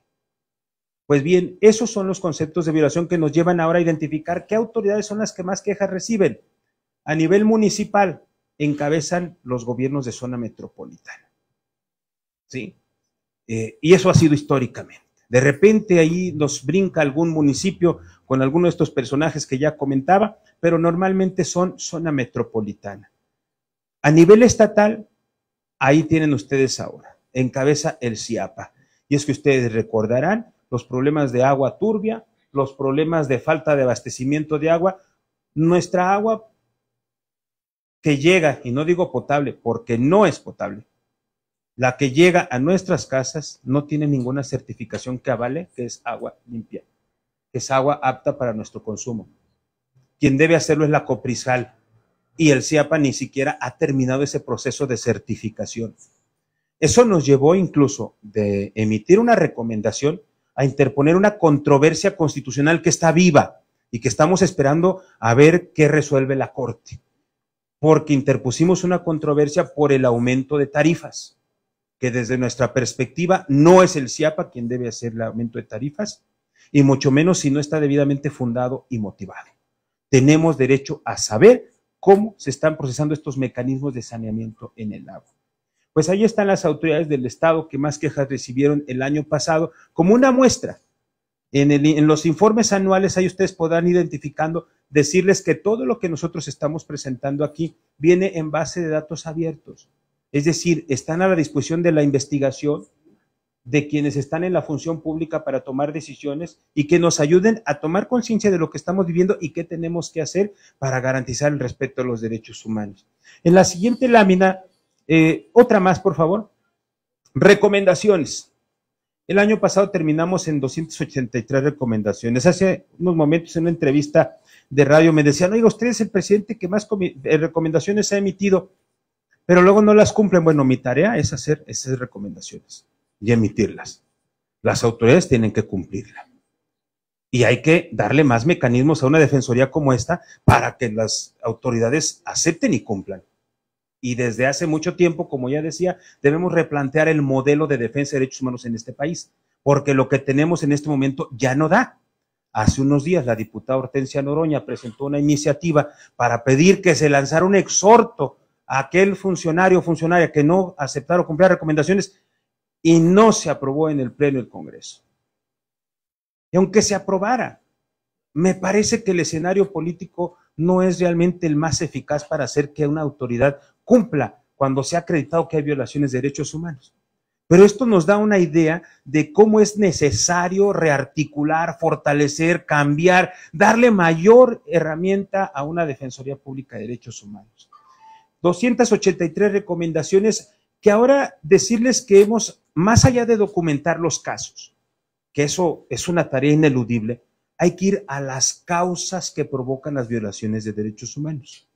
Pues bien, esos son los conceptos de violación que nos llevan ahora a identificar qué autoridades son las que más quejas reciben. A nivel municipal, encabezan los gobiernos de zona metropolitana. ¿Sí? Y eso ha sido históricamente. De repente ahí nos brinca algún municipio con alguno de estos personajes que ya comentaba, pero normalmente son zona metropolitana. A nivel estatal, ahí tienen ustedes ahora, encabeza el CIAPA. Y es que ustedes recordarán los problemas de agua turbia, los problemas de falta de abastecimiento de agua. Nuestra agua que llega, y no digo potable porque no es potable, la que llega a nuestras casas no tiene ninguna certificación que avale que es agua limpia, que es agua apta para nuestro consumo. Quien debe hacerlo es la Coprisal, y el CIAPA ni siquiera ha terminado ese proceso de certificación. Eso nos llevó incluso de emitir una recomendación a interponer una controversia constitucional que está viva y que estamos esperando a ver qué resuelve la Corte, porque interpusimos una controversia por el aumento de tarifas, que desde nuestra perspectiva no es el CIAPA quien debe hacer el aumento de tarifas, y mucho menos si no está debidamente fundado y motivado. Tenemos derecho a saber cómo se están procesando estos mecanismos de saneamiento en el agua. Pues ahí están las autoridades del Estado que más quejas recibieron el año pasado, como una muestra. En los informes anuales ahí ustedes podrán identificando, decirles que todo lo que nosotros estamos presentando aquí viene en base de datos abiertos. Es decir, están a la disposición de la investigación, de quienes están en la función pública para tomar decisiones y que nos ayuden a tomar conciencia de lo que estamos viviendo y qué tenemos que hacer para garantizar el respeto a los derechos humanos. En la siguiente lámina, otra más, por favor. Recomendaciones. El año pasado terminamos en 283 recomendaciones. Hace unos momentos en una entrevista de radio me decían, oiga, usted es el presidente que más recomendaciones ha emitido, pero luego no las cumplen. Bueno, mi tarea es hacer esas recomendaciones y emitirlas. Las autoridades tienen que cumplirla. Y hay que darle más mecanismos a una defensoría como esta para que las autoridades acepten y cumplan. Y desde hace mucho tiempo, como ya decía, debemos replantear el modelo de defensa de derechos humanos en este país, porque lo que tenemos en este momento ya no da. Hace unos días la diputada Hortensia Noroña presentó una iniciativa para pedir que se lanzara un exhorto a aquel funcionario o funcionaria que no aceptara o cumpliera recomendaciones y no se aprobó en el Pleno del Congreso. Y aunque se aprobara, me parece que el escenario político no es realmente el más eficaz para hacer que una autoridad cumpla cuando se ha acreditado que hay violaciones de derechos humanos. Pero esto nos da una idea de cómo es necesario rearticular, fortalecer, cambiar, darle mayor herramienta a una Defensoría Pública de Derechos Humanos. 283 recomendaciones que ahora decirles que hemos, más allá de documentar los casos, que eso es una tarea ineludible, hay que ir a las causas que provocan las violaciones de derechos humanos.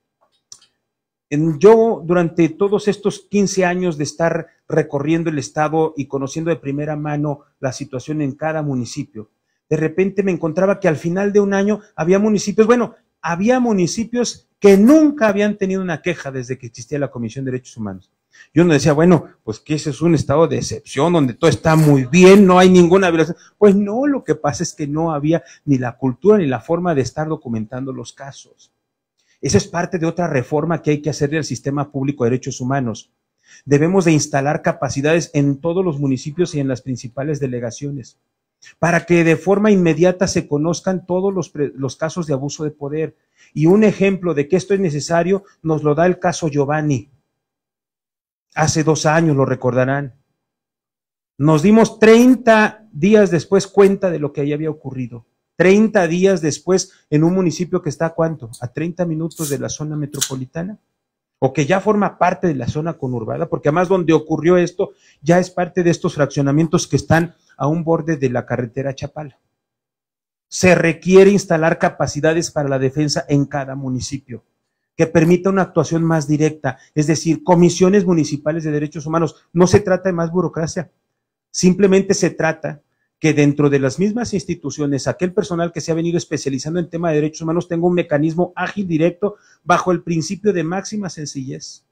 Yo, durante todos estos 15 años de estar recorriendo el estado y conociendo de primera mano la situación en cada municipio, de repente me encontraba que al final de un año había municipios que nunca habían tenido una queja desde que existía la Comisión de Derechos Humanos. Yo no decía, bueno, pues que ese es un estado de excepción donde todo está muy bien, no hay ninguna violación. Pues no, lo que pasa es que no había ni la cultura ni la forma de estar documentando los casos. Esa es parte de otra reforma que hay que hacerle al sistema público de derechos humanos. Debemos de instalar capacidades en todos los municipios y en las principales delegaciones, para que de forma inmediata se conozcan todos los casos de abuso de poder. Y un ejemplo de que esto es necesario nos lo da el caso Giovanni. Hace 2 años, lo recordarán. Nos dimos 30 días después cuenta de lo que ahí había ocurrido. 30 días después en un municipio que está, ¿cuánto? A 30 minutos de la zona metropolitana, o que ya forma parte de la zona conurbada, porque además donde ocurrió esto ya es parte de estos fraccionamientos que están a un borde de la carretera Chapala. Se requiere instalar capacidades para la defensa en cada municipio, que permita una actuación más directa, es decir, comisiones municipales de derechos humanos. No se trata de más burocracia, simplemente se trata que dentro de las mismas instituciones, aquel personal que se ha venido especializando en tema de derechos humanos tenga un mecanismo ágil, directo, bajo el principio de máxima sencillez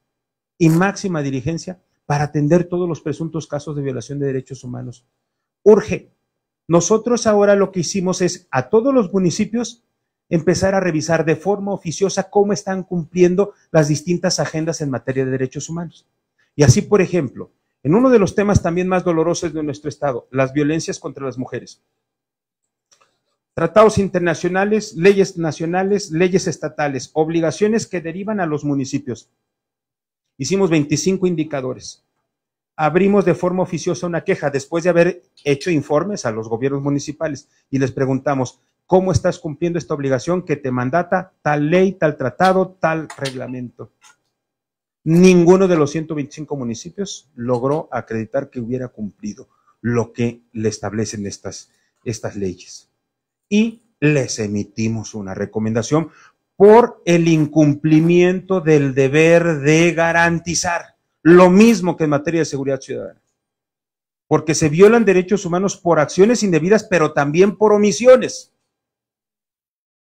y máxima diligencia para atender todos los presuntos casos de violación de derechos humanos. Urge. Nosotros ahora lo que hicimos es a todos los municipios empezar a revisar de forma oficiosa cómo están cumpliendo las distintas agendas en materia de derechos humanos. Y así, por ejemplo, en uno de los temas también más dolorosos de nuestro estado, las violencias contra las mujeres. Tratados internacionales, leyes nacionales, leyes estatales, obligaciones que derivan a los municipios. Hicimos 25 indicadores. Abrimos de forma oficiosa una queja después de haber hecho informes a los gobiernos municipales y les preguntamos, ¿cómo estás cumpliendo esta obligación que te mandata tal ley, tal tratado, tal reglamento? Ninguno de los 125 municipios logró acreditar que hubiera cumplido lo que le establecen estas leyes. Y les emitimos una recomendación por el incumplimiento del deber de garantizar, lo mismo que en materia de seguridad ciudadana, porque se violan derechos humanos por acciones indebidas, pero también por omisiones.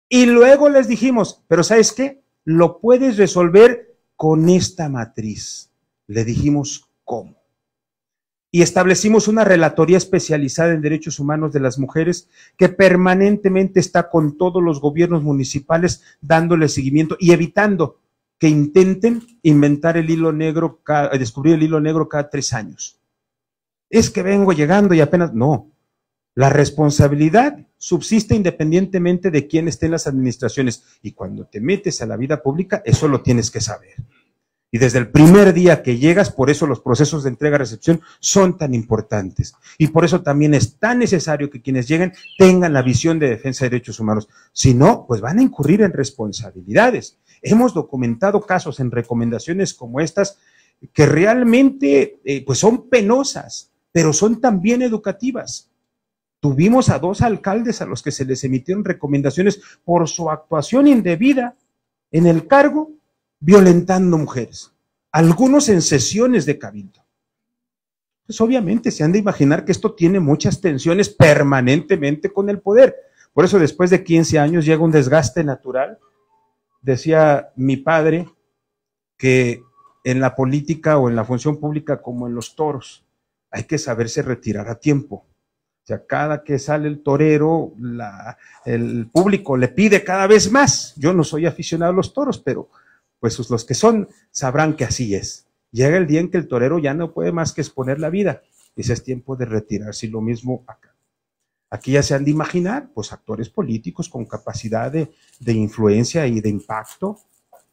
Y luego les dijimos, pero ¿sabes qué? Lo puedes resolver con esta matriz. Le dijimos cómo. Y establecimos una relatoría especializada en derechos humanos de las mujeres que permanentemente está con todos los gobiernos municipales dándole seguimiento y evitando que intenten inventar el hilo negro, descubrir el hilo negro cada 3 años. Es que vengo llegando y apenas, no. La responsabilidad subsiste independientemente de quién esté en las administraciones, y cuando te metes a la vida pública, eso lo tienes que saber. Y desde el primer día que llegas, por eso los procesos de entrega-recepción son tan importantes. Y por eso también es tan necesario que quienes lleguen tengan la visión de defensa de derechos humanos. Si no, pues van a incurrir en responsabilidades. Hemos documentado casos en recomendaciones como estas que realmente pues son penosas, pero son también educativas. Tuvimos a 2 alcaldes a los que se les emitieron recomendaciones por su actuación indebida en el cargo, violentando mujeres, algunos en sesiones de cabildo. Pues obviamente se han de imaginar que esto tiene muchas tensiones permanentemente con el poder. Por eso después de 15 años llega un desgaste natural. Decía mi padre que en la política o en la función pública, como en los toros, hay que saberse retirar a tiempo. O sea, cada que sale el torero, el público le pide cada vez más. Yo no soy aficionado a los toros, pero pues los que son sabrán que así es. Llega el día en que el torero ya no puede más que exponer la vida. Ese es tiempo de retirarse, y lo mismo acá. Aquí ya se han de imaginar, pues, actores políticos con capacidad de influencia y de impacto,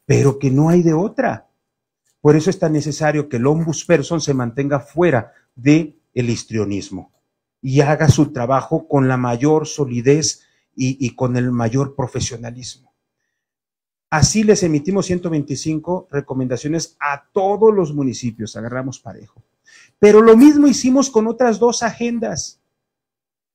pero que no hay de otra. Por eso es tan necesario que el ombudsperson se mantenga fuera del histrionismo y haga su trabajo con la mayor solidez y con el mayor profesionalismo. Así les emitimos 125 recomendaciones a todos los municipios, agarramos parejo. Pero lo mismo hicimos con otras 2 agendas.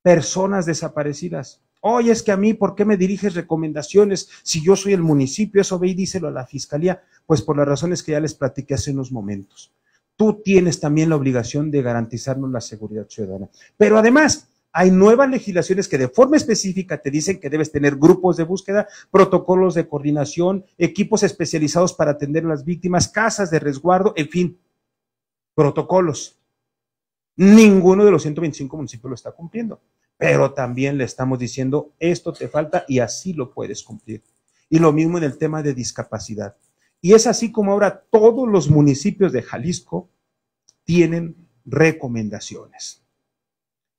Personas desaparecidas. Oye, es que a mí, ¿por qué me diriges recomendaciones si yo soy el municipio? Eso ve y díselo a la fiscalía. Pues por las razones que ya les platiqué hace unos momentos. Tú tienes también la obligación de garantizarnos la seguridad ciudadana. Pero además, hay nuevas legislaciones que de forma específica te dicen que debes tener grupos de búsqueda, protocolos de coordinación, equipos especializados para atender a las víctimas, casas de resguardo, en fin, protocolos. Ninguno de los 125 municipios lo está cumpliendo, pero también le estamos diciendo, esto te falta y así lo puedes cumplir. Y lo mismo en el tema de discapacidad. Y es así como ahora todos los municipios de Jalisco tienen recomendaciones.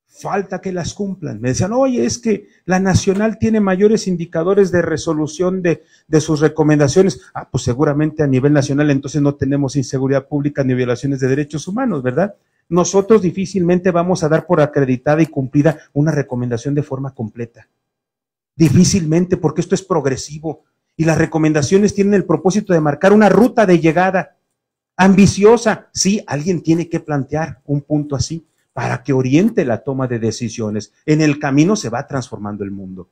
Falta que las cumplan. Me decían, oye, es que la nacional tiene mayores indicadores de resolución de sus recomendaciones. Ah, pues seguramente a nivel nacional entonces no tenemos inseguridad pública ni violaciones de derechos humanos, ¿verdad? Nosotros difícilmente vamos a dar por acreditada y cumplida una recomendación de forma completa. Difícilmente, porque esto es progresivo y las recomendaciones tienen el propósito de marcar una ruta de llegada ambiciosa. Sí, alguien tiene que plantear un punto así para que oriente la toma de decisiones. En el camino se va transformando el mundo.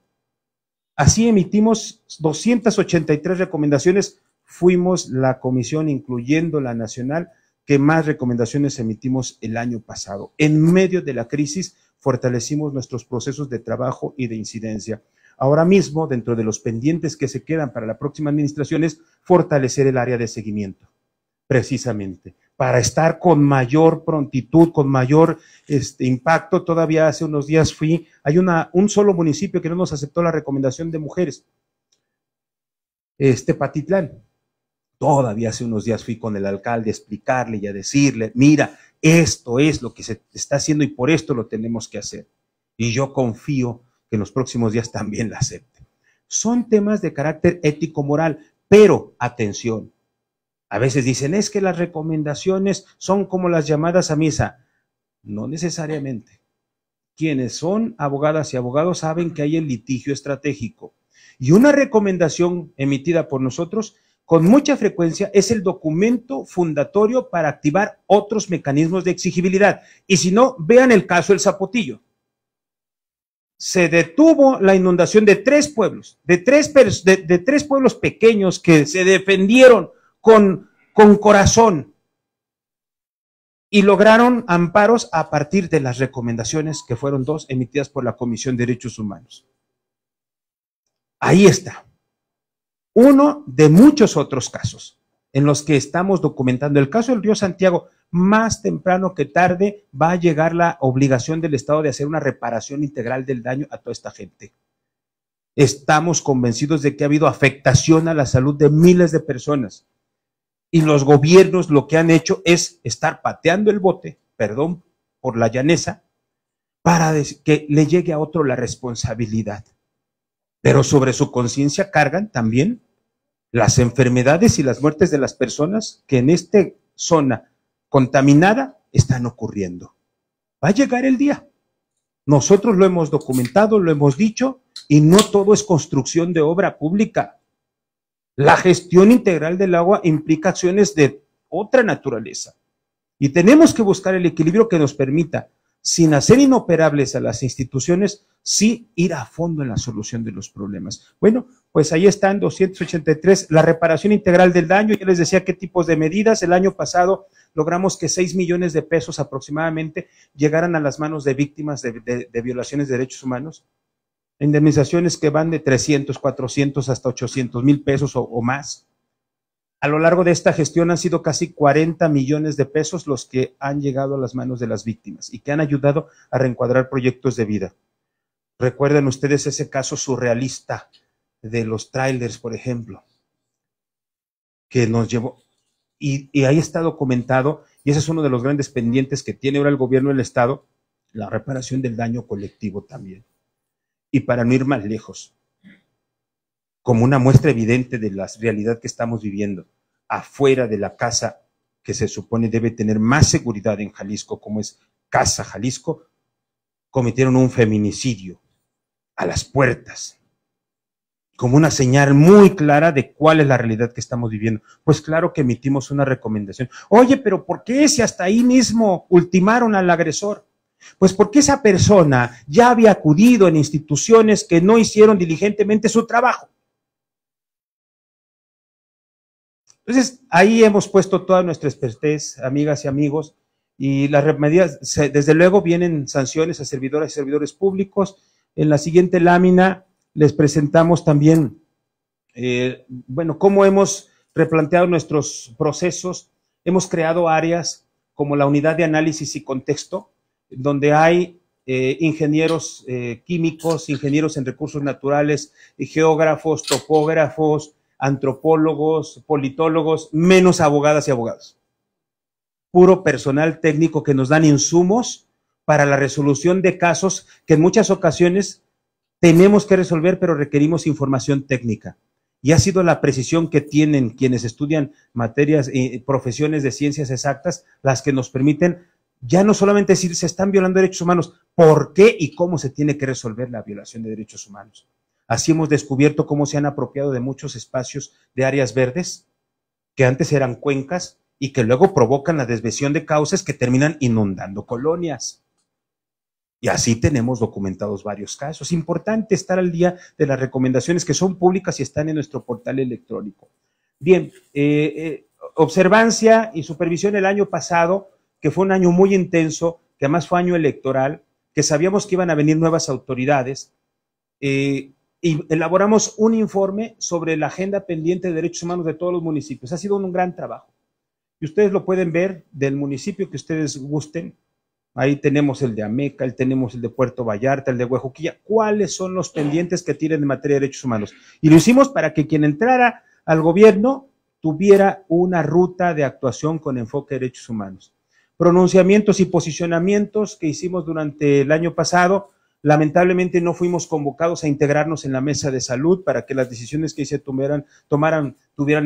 Así emitimos 283 recomendaciones, fuimos la comisión, incluyendo la nacional, que más recomendaciones emitimos el año pasado. En medio de la crisis, fortalecimos nuestros procesos de trabajo y de incidencia. Ahora mismo, dentro de los pendientes que se quedan para la próxima administración, es fortalecer el área de seguimiento, precisamente, para estar con mayor prontitud, con mayor impacto. Todavía hace unos días hay un solo municipio que no nos aceptó la recomendación de mujeres, Patitlán. Todavía hace unos días fui con el alcalde a explicarle y a decirle, mira, esto es lo que se está haciendo y por esto lo tenemos que hacer. Y yo confío que en los próximos días también la acepten. Son temas de carácter ético-moral, pero atención. A veces dicen, es que las recomendaciones son como las llamadas a misa. No necesariamente. Quienes son abogadas y abogados saben que hay el litigio estratégico. Y una recomendación emitida por nosotros, con mucha frecuencia, es el documento fundatorio para activar otros mecanismos de exigibilidad. Y si no, vean el caso del Zapotillo. Se detuvo la inundación de 3 pueblos, de tres pueblos pequeños que se defendieron con corazón y lograron amparos a partir de las recomendaciones, que fueron 2 emitidas por la Comisión de Derechos Humanos. Ahí está. Uno de muchos otros casos en los que estamos documentando. El caso del Río Santiago, más temprano que tarde va a llegar la obligación del Estado de hacer una reparación integral del daño a toda esta gente. Estamos convencidos de que ha habido afectación a la salud de miles de personas. Y los gobiernos lo que han hecho es estar pateando el bote, perdón por la llaneza, para que le llegue a otro la responsabilidad. Pero sobre su conciencia cargan también las enfermedades y las muertes de las personas que en esta zona contaminada están ocurriendo. Va a llegar el día. Nosotros lo hemos documentado, lo hemos dicho, y no todo es construcción de obra pública. La gestión integral del agua implica acciones de otra naturaleza. Y tenemos que buscar el equilibrio que nos permita, sin hacer inoperables a las instituciones, sí ir a fondo en la solución de los problemas. Bueno, pues ahí están 283, la reparación integral del daño. Ya les decía qué tipos de medidas. El año pasado logramos que 6 millones de pesos aproximadamente llegaran a las manos de víctimas de violaciones de derechos humanos. Indemnizaciones que van de 300, 400 hasta 800 mil pesos o más. A lo largo de esta gestión han sido casi 40 millones de pesos los que han llegado a las manos de las víctimas y que han ayudado a reencuadrar proyectos de vida. Recuerden ustedes ese caso surrealista de los trailers, por ejemplo, que nos llevó, y ahí está documentado, y ese es uno de los grandes pendientes que tiene ahora el gobierno del Estado, la reparación del daño colectivo también. Y para no ir más lejos, como una muestra evidente de la realidad que estamos viviendo, afuera de la casa que se supone debe tener más seguridad en Jalisco, como es Casa Jalisco, cometieron un feminicidio a las puertas, como una señal muy clara de cuál es la realidad que estamos viviendo. Pues claro que emitimos una recomendación. Oye, pero ¿por qué si hasta ahí mismo ultimaron al agresor? Pues porque esa persona ya había acudido en instituciones que no hicieron diligentemente su trabajo. Entonces, ahí hemos puesto toda nuestra expertez, amigas y amigos, y las medidas, desde luego vienen sanciones a servidoras y servidores públicos. En la siguiente lámina les presentamos también, bueno, cómo hemos replanteado nuestros procesos. Hemos creado áreas como la unidad de análisis y contexto, donde hay ingenieros químicos, ingenieros en recursos naturales, geógrafos, topógrafos, antropólogos, politólogos, menos abogadas y abogados. Puro personal técnico que nos dan insumos para la resolución de casos que en muchas ocasiones tenemos que resolver, pero requerimos información técnica. Y ha sido la precisión que tienen quienes estudian materias y profesiones de ciencias exactas las que nos permiten ya no solamente decir se están violando derechos humanos, ¿por qué y cómo se tiene que resolver la violación de derechos humanos? Así hemos descubierto cómo se han apropiado de muchos espacios de áreas verdes, que antes eran cuencas y que luego provocan la desviación de cauces que terminan inundando colonias. Y así tenemos documentados varios casos. Importante estar al día de las recomendaciones que son públicas y están en nuestro portal electrónico. Bien, observancia y supervisión el año pasado, que fue un año muy intenso, que además fue año electoral, que sabíamos que iban a venir nuevas autoridades, y elaboramos un informe sobre la agenda pendiente de derechos humanos de todos los municipios. Ha sido un gran trabajo. Y ustedes lo pueden ver del municipio que ustedes gusten. Ahí tenemos el de Ameca, tenemos el de Puerto Vallarta, el de Huejuquilla. ¿Cuáles son los pendientes que tienen en materia de derechos humanos? Y lo hicimos para que quien entrara al gobierno tuviera una ruta de actuación con enfoque de derechos humanos. Pronunciamientos y posicionamientos que hicimos durante el año pasado. Lamentablemente no fuimos convocados a integrarnos en la mesa de salud para que las decisiones que se tuvieran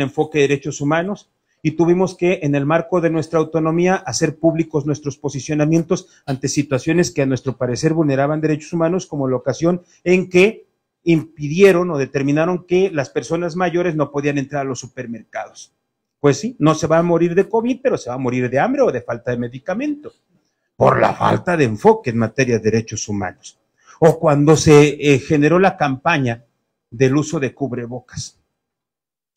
enfoque de derechos humanos, y tuvimos que, en el marco de nuestra autonomía, hacer públicos nuestros posicionamientos ante situaciones que a nuestro parecer vulneraban derechos humanos, como la ocasión en que impidieron o determinaron que las personas mayores no podían entrar a los supermercados. Pues sí, no se va a morir de COVID, pero se va a morir de hambre o de falta de medicamento, por la falta de enfoque en materia de derechos humanos. O cuando se generó la campaña del uso de cubrebocas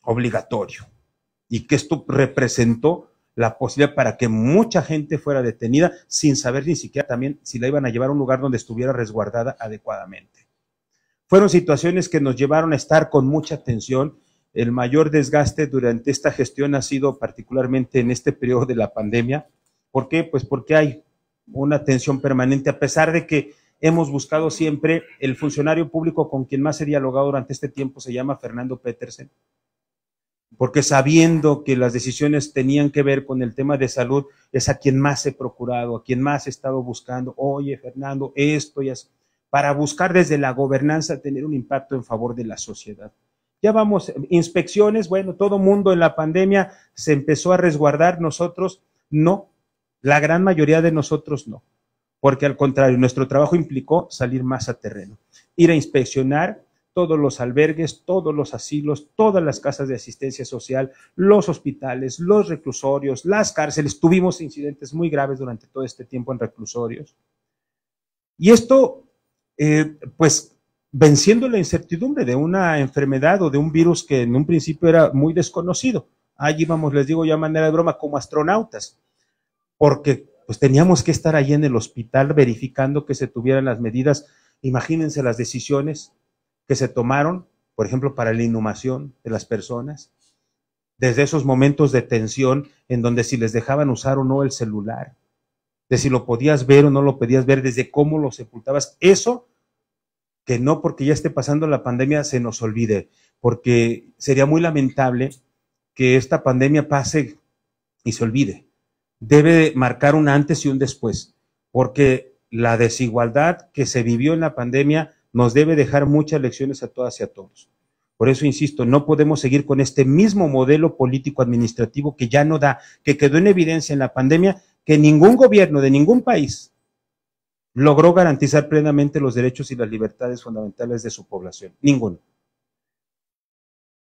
obligatorio, y que esto representó la posibilidad para que mucha gente fuera detenida sin saber ni siquiera también si la iban a llevar a un lugar donde estuviera resguardada adecuadamente. Fueron situaciones que nos llevaron a estar con mucha atención. El mayor desgaste durante esta gestión ha sido particularmente en este periodo de la pandemia. ¿Por qué? Pues porque hay una tensión permanente, a pesar de que hemos buscado siempre. El funcionario público con quien más he dialogado durante este tiempo se llama Fernando Petersen. porque sabiendo que las decisiones tenían que ver con el tema de salud, es a quien más he procurado, a quien más he estado buscando, oye, Fernando, esto y así, para buscar desde la gobernanza tener un impacto en favor de la sociedad. Ya vamos, inspecciones, bueno, todo mundo en la pandemia se empezó a resguardar, nosotros no, la gran mayoría de nosotros no, porque al contrario, nuestro trabajo implicó salir más a terreno, ir a inspeccionar todos los albergues, todos los asilos, todas las casas de asistencia social, los hospitales, los reclusorios, las cárceles. Tuvimos incidentes muy graves durante todo este tiempo en reclusorios. Y esto, pues, venciendo la incertidumbre de una enfermedad o de un virus que en un principio era muy desconocido. Allí íbamos, les digo ya a manera de broma, como astronautas, porque pues teníamos que estar allí en el hospital verificando que se tuvieran las medidas. Imagínense las decisiones que se tomaron, por ejemplo, para la inhumación de las personas, desde esos momentos de tensión en donde si les dejaban usar o no el celular, de si lo podías ver o no lo podías ver, desde cómo lo sepultabas, eso que no porque ya esté pasando la pandemia se nos olvide, porque sería muy lamentable que esta pandemia pase y se olvide. Debe marcar un antes y un después, porque la desigualdad que se vivió en la pandemia nos debe dejar muchas lecciones a todas y a todos. Por eso insisto, no podemos seguir con este mismo modelo político-administrativo que ya no da, que quedó en evidencia en la pandemia, que ningún gobierno de ningún país logró garantizar plenamente los derechos y las libertades fundamentales de su población. Ninguno.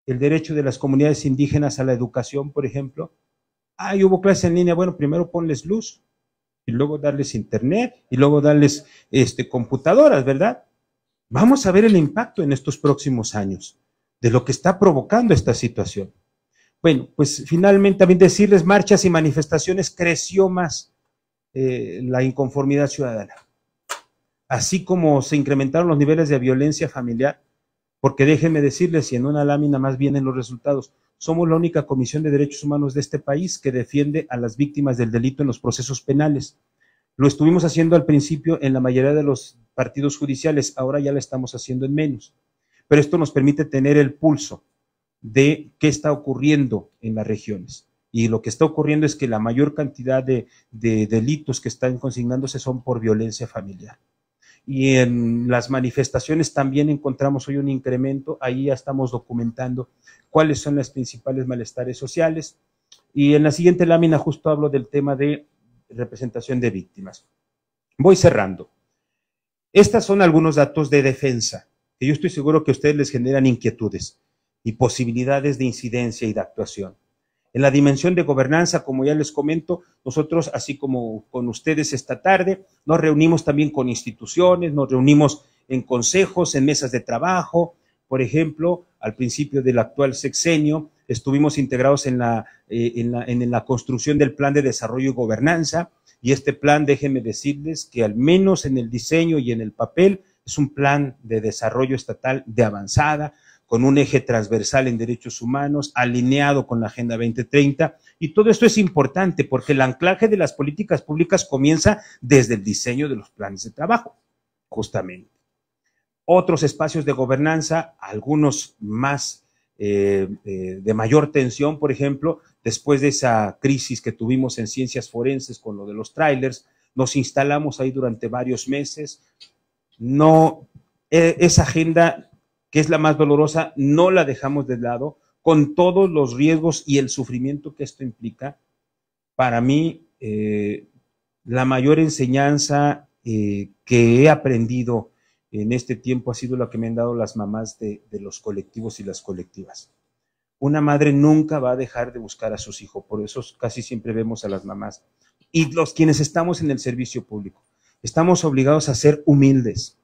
El derecho de las comunidades indígenas a la educación, por ejemplo. Hubo clases en línea. Bueno, primero ponles luz, y luego darles internet, y luego darles computadoras, ¿verdad? Vamos a ver el impacto en estos próximos años de lo que está provocando esta situación. Bueno, pues finalmente también decirles, marchas y manifestaciones, creció más la inconformidad ciudadana. Así como se incrementaron los niveles de violencia familiar, porque déjenme decirles, y en una lámina más vienen los resultados, somos la única Comisión de Derechos Humanos de este país que defiende a las víctimas del delito en los procesos penales. Lo estuvimos haciendo al principio en la mayoría de los partidos judiciales, ahora ya lo estamos haciendo en menos. Pero esto nos permite tener el pulso de qué está ocurriendo en las regiones. Y lo que está ocurriendo es que la mayor cantidad de delitos que están consignándose son por violencia familiar. Y en las manifestaciones también encontramos hoy un incremento, ahí ya estamos documentando cuáles son las principales malestares sociales. Y en la siguiente lámina justo hablo del tema de representación de víctimas. Voy cerrando. Estos son algunos datos de defensa, que yo estoy seguro que a ustedes les generan inquietudes y posibilidades de incidencia y de actuación. En la dimensión de gobernanza, como ya les comento, nosotros, así como con ustedes esta tarde, nos reunimos también con instituciones, nos reunimos en consejos, en mesas de trabajo. Por ejemplo, al principio del actual sexenio, estuvimos integrados en la construcción del Plan de Desarrollo y Gobernanza, y este plan, déjenme decirles que al menos en el diseño y en el papel, es un plan de desarrollo estatal de avanzada, con un eje transversal en derechos humanos, alineado con la Agenda 2030, y todo esto es importante porque el anclaje de las políticas públicas comienza desde el diseño de los planes de trabajo, justamente. Otros espacios de gobernanza, algunos más de mayor tensión, por ejemplo, después de esa crisis que tuvimos en ciencias forenses con lo de los trailers, nos instalamos ahí durante varios meses. No, esa agenda, que es la más dolorosa, no la dejamos de lado, con todos los riesgos y el sufrimiento que esto implica. Para mí, la mayor enseñanza que he aprendido en este tiempo ha sido lo que me han dado las mamás de los colectivos y las colectivas. Una madre nunca va a dejar de buscar a sus hijos, por eso casi siempre vemos a las mamás. Y los quienes estamos en el servicio público, estamos obligados a ser humildes,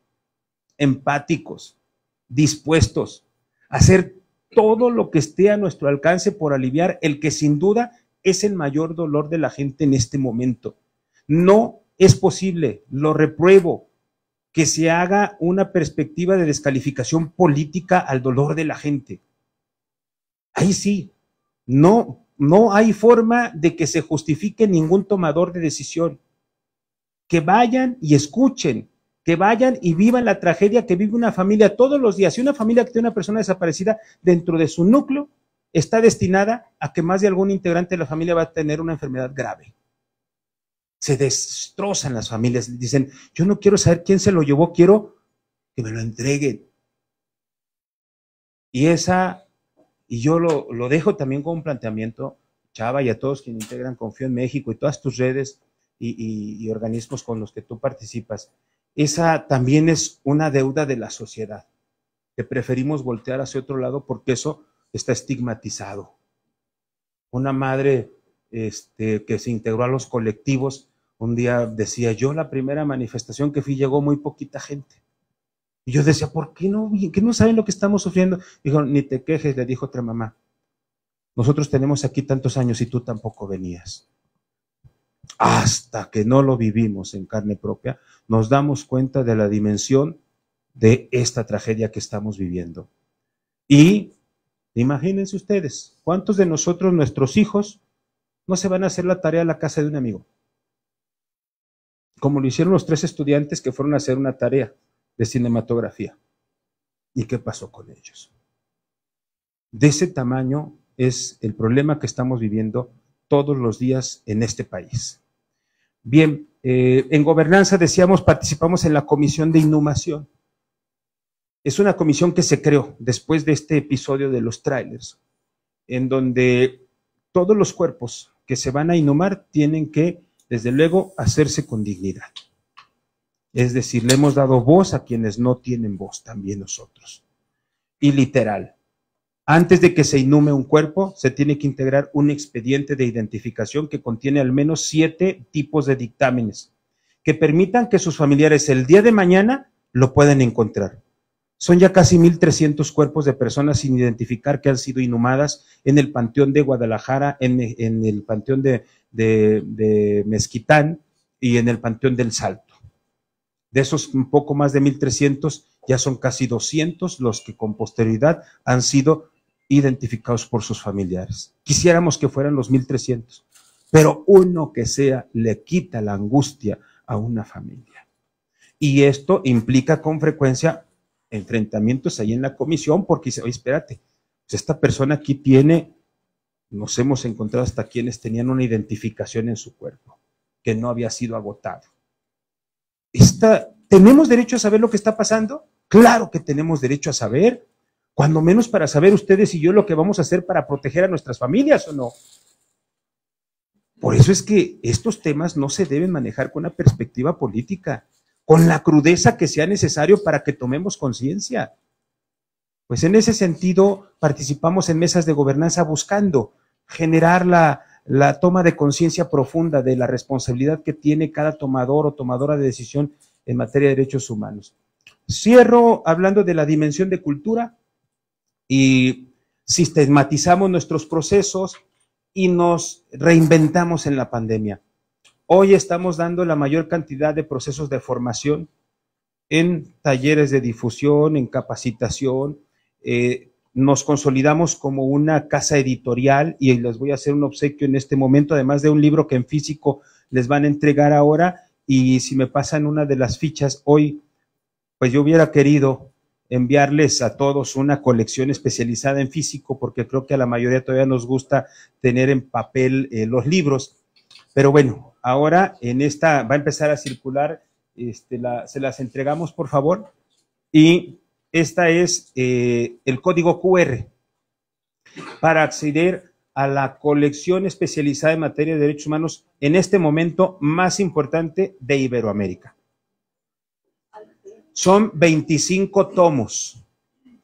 empáticos, dispuestos a hacer todo lo que esté a nuestro alcance por aliviar el que sin duda es el mayor dolor de la gente en este momento. No es posible, lo repruebo, que se haga una perspectiva de descalificación política al dolor de la gente. Ahí sí, no hay forma de que se justifique ningún tomador de decisión. Que vayan y escuchen, que vayan y vivan la tragedia que vive una familia todos los días. Si una familia que tiene una persona desaparecida dentro de su núcleo, está destinada a que más de algún integrante de la familia va a tener una enfermedad grave. Se destrozan las familias, dicen, yo no quiero saber quién se lo llevó, quiero que me lo entreguen. Y yo lo dejo también como un planteamiento, Chava, y a todos quienes integran Confío en México y todas tus redes y organismos con los que tú participas. Esa también es una deuda de la sociedad, que preferimos voltear hacia otro lado porque eso está estigmatizado. Una madre que se integró a los colectivos, un día decía, yo la primera manifestación que fui llegó muy poquita gente. Y yo decía, ¿por qué no? ¿Qué no saben lo que estamos sufriendo? Dijo, ni te quejes, le dijo otra mamá. Nosotros tenemos aquí tantos años y tú tampoco venías. Hasta que no lo vivimos en carne propia, nos damos cuenta de la dimensión de esta tragedia que estamos viviendo. Y imagínense ustedes, ¿cuántos de nosotros, nuestros hijos, no se van a hacer la tarea a la casa de un amigo? Como lo hicieron los 3 estudiantes que fueron a hacer una tarea de cinematografía. ¿Y qué pasó con ellos? De ese tamaño es el problema que estamos viviendo todos los días en este país. Bien, en gobernanza decíamos, participamos en la comisión de inhumación. Es una comisión que se creó después de este episodio de los trailers, en donde todos los cuerpos que se van a inhumar tienen que, desde luego, hacerse con dignidad. Es decir, le hemos dado voz a quienes no tienen voz, también nosotros. Y literal, antes de que se inhume un cuerpo, se tiene que integrar un expediente de identificación que contiene al menos 7 tipos de dictámenes que permitan que sus familiares el día de mañana lo puedan encontrar. Son ya casi 1,300 cuerpos de personas sin identificar que han sido inhumadas en el Panteón de Guadalajara, en el Panteón de Mezquitán y en el Panteón del Salto. De esos un poco más de 1,300, ya son casi 200 los que con posterioridad han sido identificados por sus familiares. Quisiéramos que fueran los 1,300, pero uno que sea le quita la angustia a una familia. Y esto implica con frecuencia enfrentamientos ahí en la comisión, porque dice, oye, espérate, pues esta persona aquí nos hemos encontrado hasta quienes tenían una identificación en su cuerpo, que no había sido agotado. ¿Tenemos derecho a saber lo que está pasando? Claro que tenemos derecho a saber, cuando menos para saber ustedes y yo lo que vamos a hacer para proteger a nuestras familias, ¿o no? Por eso es que estos temas no se deben manejar con una perspectiva política, con la crudeza que sea necesario para que tomemos conciencia. Pues en ese sentido participamos en mesas de gobernanza buscando generar la toma de conciencia profunda de la responsabilidad que tiene cada tomador o tomadora de decisión en materia de derechos humanos. Cierro hablando de la dimensión de cultura y sistematizamos nuestros procesos y nos reinventamos en la pandemia. Hoy estamos dando la mayor cantidad de procesos de formación en talleres de difusión, en capacitación. Nos consolidamos como una casa editorial y les voy a hacer un obsequio en este momento, además de un libro que en físico les van a entregar ahora. Y si me pasan una de las fichas hoy, pues yo hubiera querido enviarles a todos una colección especializada en físico, porque creo que a la mayoría todavía nos gusta tener en papel los libros. Pero bueno, ahora en esta va a empezar a circular, se las entregamos por favor, y esta es el código QR para acceder a la colección especializada en materia de derechos humanos en este momento más importante de Iberoamérica. Son 25 tomos,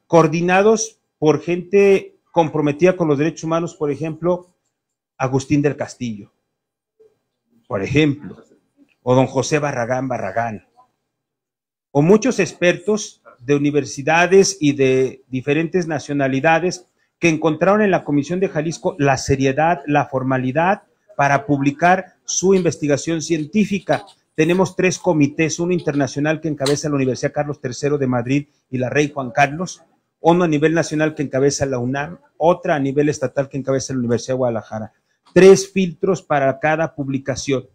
coordinados por gente comprometida con los derechos humanos, por ejemplo, Agustín del Castillo, por ejemplo, o don José Barragán, o muchos expertos de universidades y de diferentes nacionalidades que encontraron en la Comisión de Jalisco la seriedad, la formalidad para publicar su investigación científica. Tenemos 3 comités, uno internacional que encabeza la Universidad Carlos III de Madrid y la Rey Juan Carlos, uno a nivel nacional que encabeza la UNAM, otra a nivel estatal que encabeza la Universidad de Guadalajara. 3 filtros para cada publicación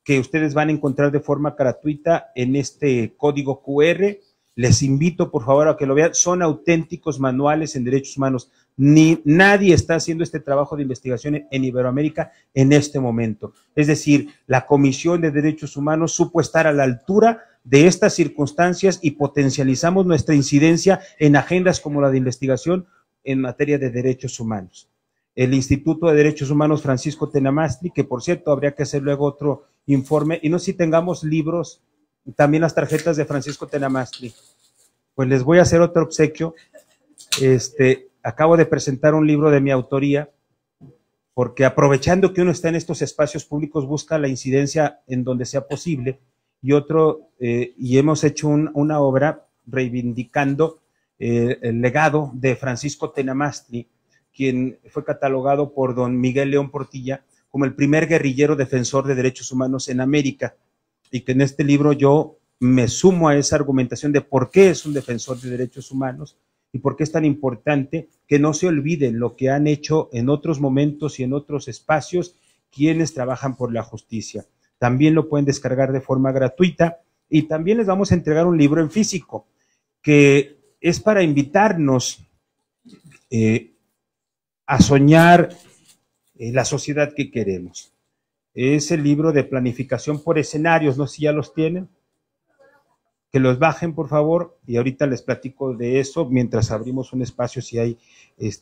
que ustedes van a encontrar de forma gratuita en este código QR. Les invito por favor a que lo vean, son auténticos manuales en derechos humanos. Ni nadie está haciendo este trabajo de investigación en Iberoamérica en este momento. Es decir, la Comisión de Derechos Humanos supo estar a la altura de estas circunstancias y potencializamos nuestra incidencia en agendas como la de investigación en materia de derechos humanos. El Instituto de Derechos Humanos Francisco Tenamastri, que por cierto habría que hacer luego otro informe, y no sé si tengamos libros, también las tarjetas de Francisco Tenamastri. Pues les voy a hacer otro obsequio. Acabo de presentar un libro de mi autoría, porque aprovechando que uno está en estos espacios públicos, busca la incidencia en donde sea posible, y hemos hecho una obra reivindicando el legado de Francisco Tenamastri, quien fue catalogado por don Miguel León Portilla como el primer guerrillero defensor de derechos humanos en América, y que en este libro yo me sumo a esa argumentación de por qué es un defensor de derechos humanos y por qué es tan importante que no se olviden lo que han hecho en otros momentos y en otros espacios quienes trabajan por la justicia. También lo pueden descargar de forma gratuita, y también les vamos a entregar un libro en físico que es para invitarnos a soñar la sociedad que queremos. Es el libro de planificación por escenarios, no sé si ya los tienen, que los bajen por favor, y ahorita les platico de eso mientras abrimos un espacio si hay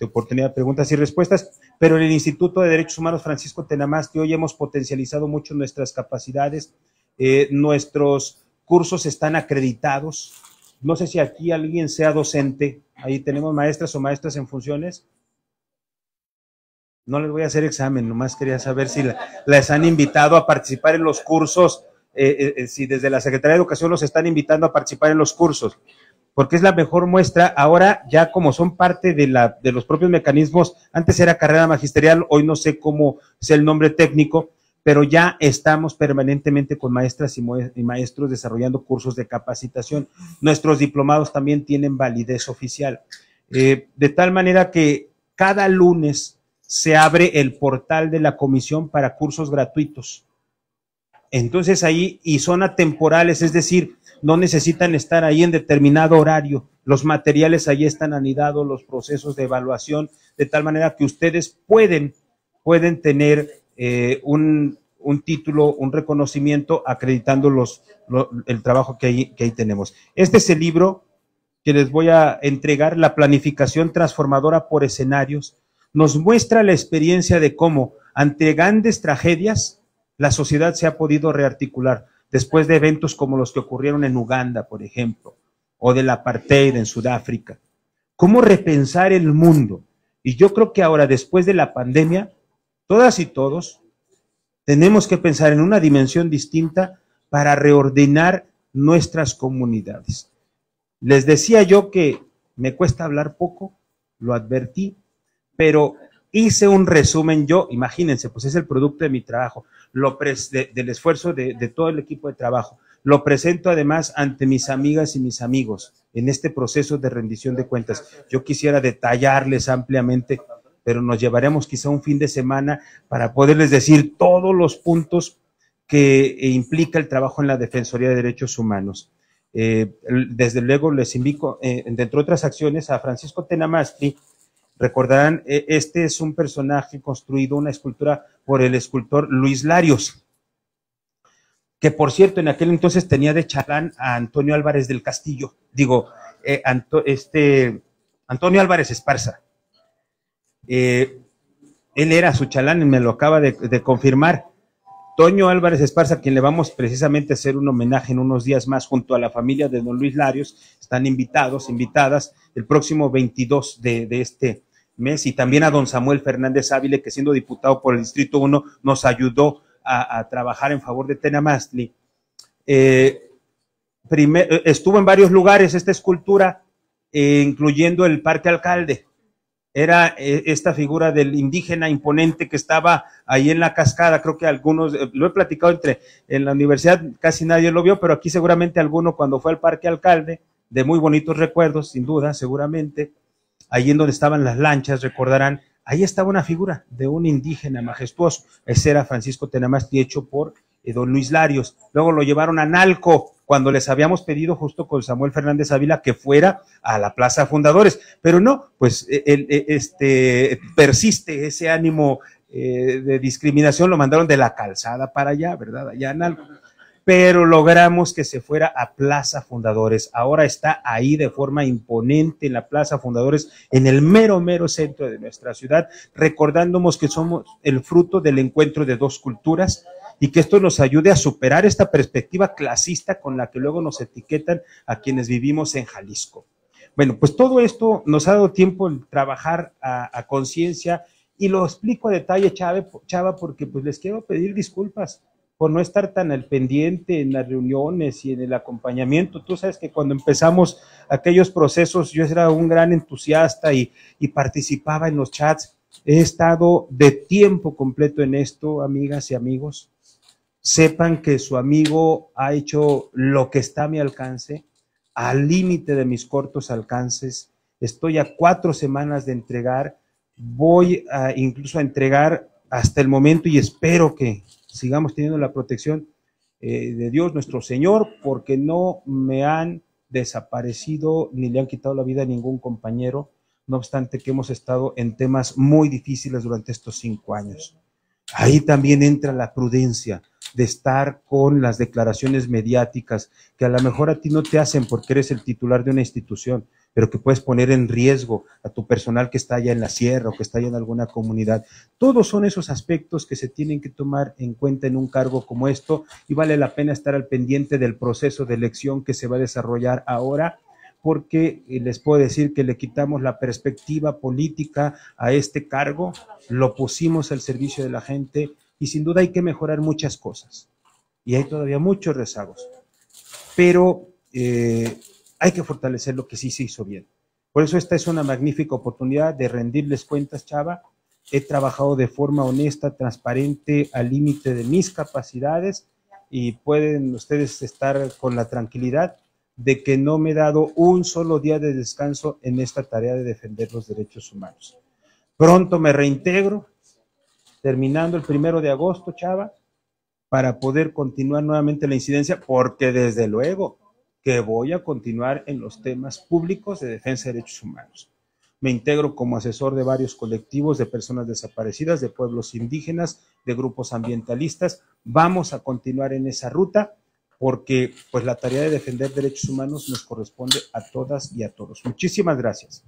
oportunidad de preguntas y respuestas. Pero en el Instituto de Derechos Humanos Francisco Tenamastri hoy hemos potencializado mucho nuestras capacidades, nuestros cursos están acreditados. No sé si aquí alguien sea docente, ahí tenemos maestras o maestras en funciones. No les voy a hacer examen, nomás quería saber si las han invitado a participar en los cursos, si desde la Secretaría de Educación los están invitando a participar en los cursos, porque es la mejor muestra. Ahora ya como son parte de los propios mecanismos, antes era carrera magisterial, hoy no sé cómo sea el nombre técnico, pero ya estamos permanentemente con maestras y maestros desarrollando cursos de capacitación. Nuestros diplomados también tienen validez oficial, de tal manera que cada lunes se abre el portal de la comisión para cursos gratuitos. Entonces ahí, y son atemporales, es decir, no necesitan estar ahí en determinado horario. Los materiales ahí están anidados, los procesos de evaluación, de tal manera que ustedes pueden tener un título, un reconocimiento acreditando el trabajo que ahí tenemos. Este es el libro que les voy a entregar, La planificación transformadora por escenarios. Nos muestra la experiencia de cómo ante grandes tragedias la sociedad se ha podido rearticular después de eventos como los que ocurrieron en Uganda, por ejemplo, o del apartheid en Sudáfrica. Cómo repensar el mundo. Y yo creo que ahora, después de la pandemia, todas y todos tenemos que pensar en una dimensión distinta para reordenar nuestras comunidades. Les decía yo que me cuesta hablar poco, lo advertí, pero hice un resumen yo, imagínense, pues es el producto de mi trabajo, del esfuerzo de todo el equipo de trabajo. Lo presento además ante mis amigas y mis amigos en este proceso de rendición de cuentas. Yo quisiera detallarles ampliamente, pero nos llevaremos quizá un fin de semana para poderles decir todos los puntos que implica el trabajo en la Defensoría de Derechos Humanos. Desde luego les invito, entre otras acciones, a Francisco Tenamastri. Recordarán, este es un personaje construido, una escultura por el escultor Luis Larios, que por cierto en aquel entonces tenía de chalán a Antonio Álvarez del Castillo, Antonio Álvarez Esparza. Él era su chalán y me lo acaba de confirmar. Toño Álvarez Esparza, a quien le vamos precisamente a hacer un homenaje en unos días más junto a la familia de don Luis Larios, están invitadas el próximo 22 de este mes, y también a don Samuel Fernández Ávila, que siendo diputado por el Distrito 1 nos ayudó a trabajar en favor de Tenamastri. Estuvo en varios lugares esta escultura, incluyendo el Parque Alcalde. Era esta figura del indígena imponente que estaba ahí en la cascada. Creo que algunos, lo he platicado en la universidad, casi nadie lo vio, pero aquí seguramente alguno cuando fue al Parque Alcalde, de muy bonitos recuerdos, sin duda, seguramente. Ahí en donde estaban las lanchas, recordarán, ahí estaba una figura de un indígena majestuoso. Ese era Francisco Tenamastri, hecho por don Luis Larios. Luego lo llevaron a Nalco, cuando les habíamos pedido justo con Samuel Fernández Ávila que fuera a la Plaza Fundadores, pero no, pues persiste ese ánimo de discriminación, lo mandaron de la Calzada para allá, ¿verdad? Allá en Nalco. Pero logramos que se fuera a Plaza Fundadores. Ahora está ahí de forma imponente en la Plaza Fundadores, en el mero centro de nuestra ciudad, recordándonos que somos el fruto del encuentro de dos culturas y que esto nos ayude a superar esta perspectiva clasista con la que luego nos etiquetan a quienes vivimos en Jalisco. Bueno, pues todo esto nos ha dado tiempo en trabajar a conciencia y lo explico a detalle, Chava, porque pues les quiero pedir disculpas por no estar tan al pendiente en las reuniones y en el acompañamiento. Tú sabes que cuando empezamos aquellos procesos yo era un gran entusiasta y participaba en los chats. He estado de tiempo completo en esto, amigas y amigos. Sepan que su amigo ha hecho lo que está a mi alcance, al límite de mis cortos alcances. Estoy a 4 semanas de entregar, voy incluso a entregar hasta el momento y espero que sigamos teniendo la protección de Dios nuestro Señor, porque no me han desaparecido ni le han quitado la vida a ningún compañero, no obstante que hemos estado en temas muy difíciles durante estos 5 años. Ahí también entra la prudencia de estar con las declaraciones mediáticas que a lo mejor a ti no te hacen porque eres el titular de una institución, pero que puedes poner en riesgo a tu personal que está allá en la sierra o que está allá en alguna comunidad. Todos son esos aspectos que se tienen que tomar en cuenta en un cargo como esto y vale la pena estar al pendiente del proceso de elección que se va a desarrollar ahora, porque les puedo decir que le quitamos la perspectiva política a este cargo, lo pusimos al servicio de la gente y sin duda hay que mejorar muchas cosas y hay todavía muchos rezagos, pero hay que fortalecer lo que sí se hizo bien. Por eso esta es una magnífica oportunidad de rendirles cuentas, Chava. He trabajado de forma honesta, transparente, al límite de mis capacidades y pueden ustedes estar con la tranquilidad de que no me he dado un solo día de descanso en esta tarea de defender los derechos humanos. Pronto me reintegro, terminando el 1 de agosto, Chava, para poder continuar nuevamente la incidencia, porque desde luego que voy a continuar en los temas públicos de defensa de derechos humanos. Me integro como asesor de varios colectivos de personas desaparecidas, de pueblos indígenas, de grupos ambientalistas. Vamos a continuar en esa ruta porque pues la tarea de defender derechos humanos nos corresponde a todas y a todos. Muchísimas gracias.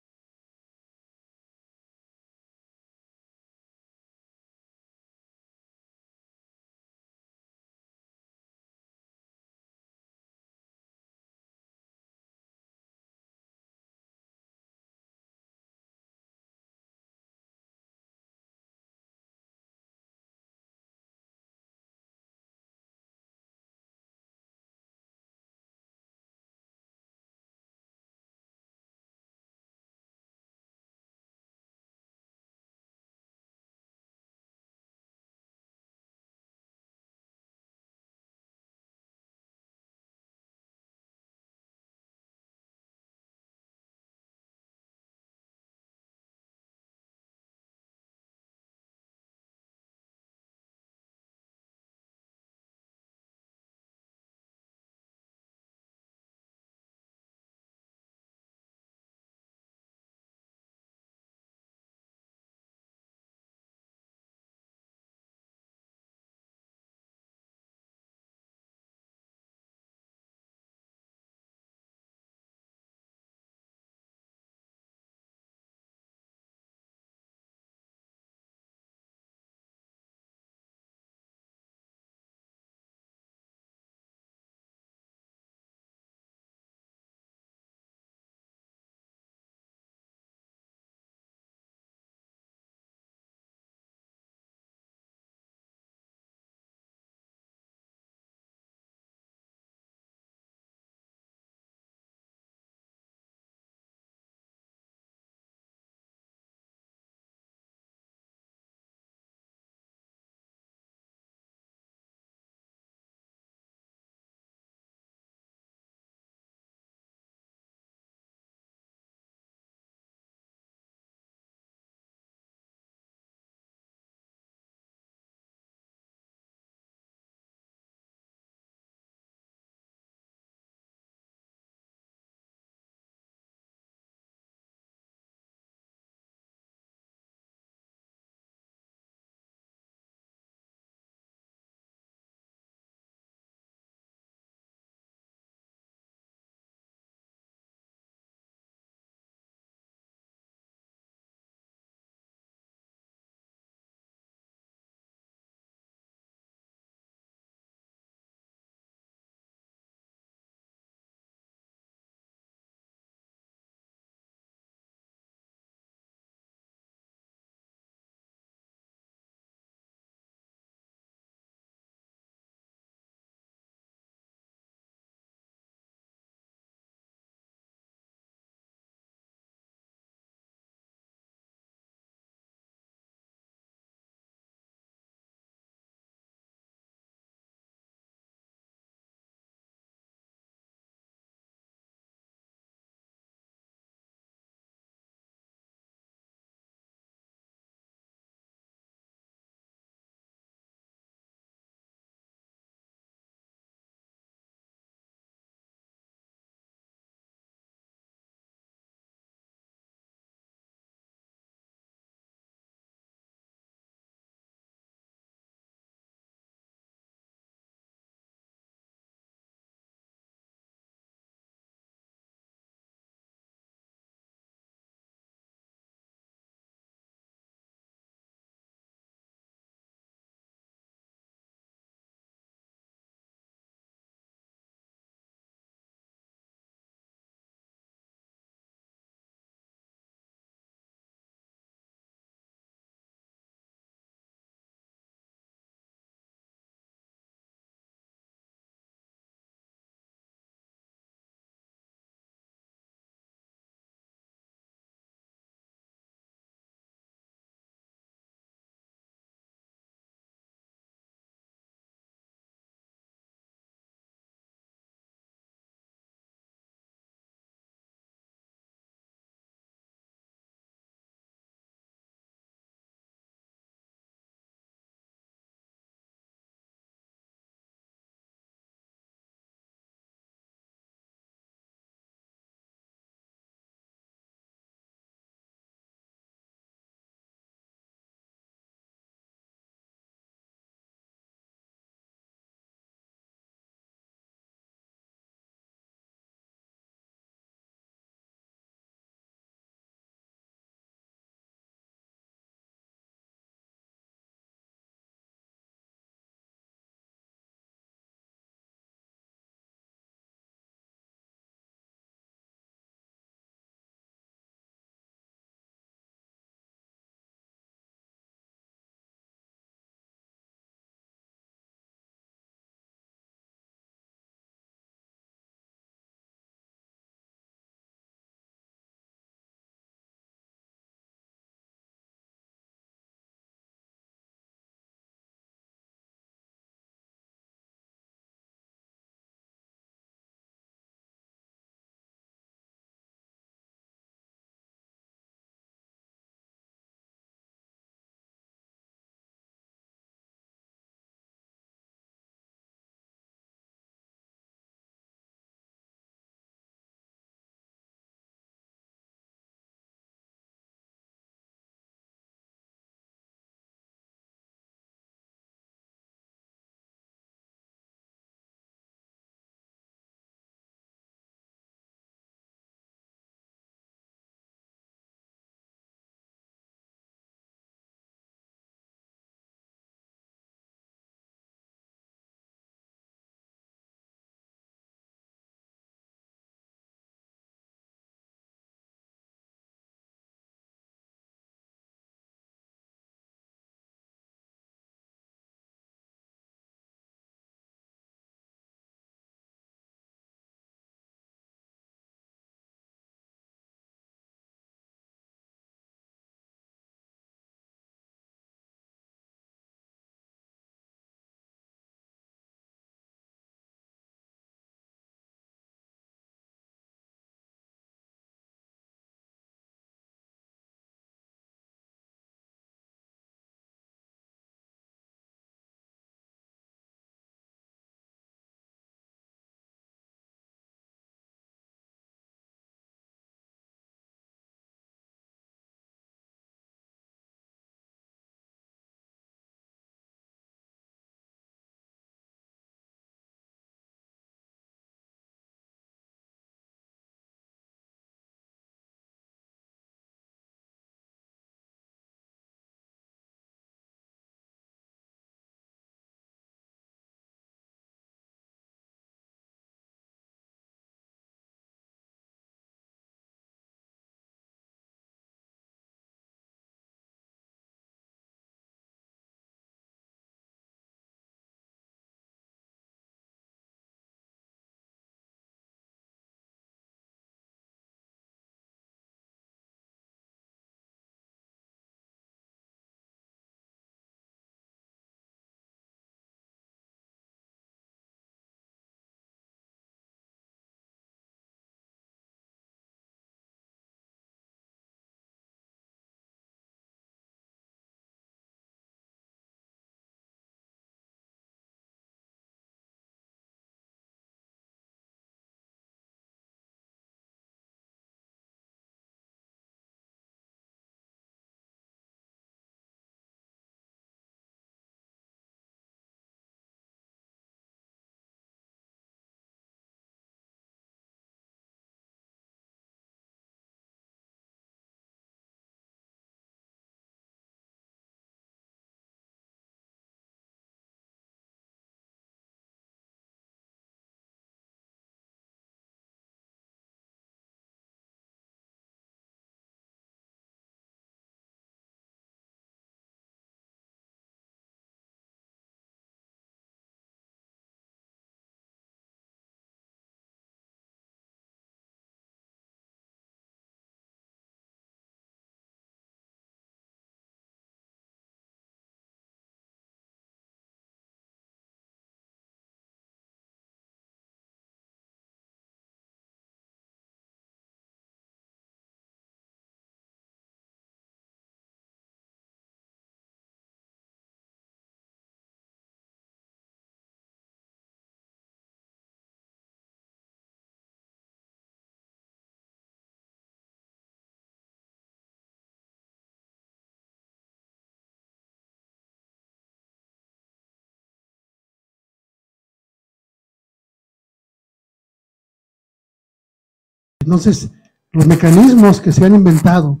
Entonces, los mecanismos que se han inventado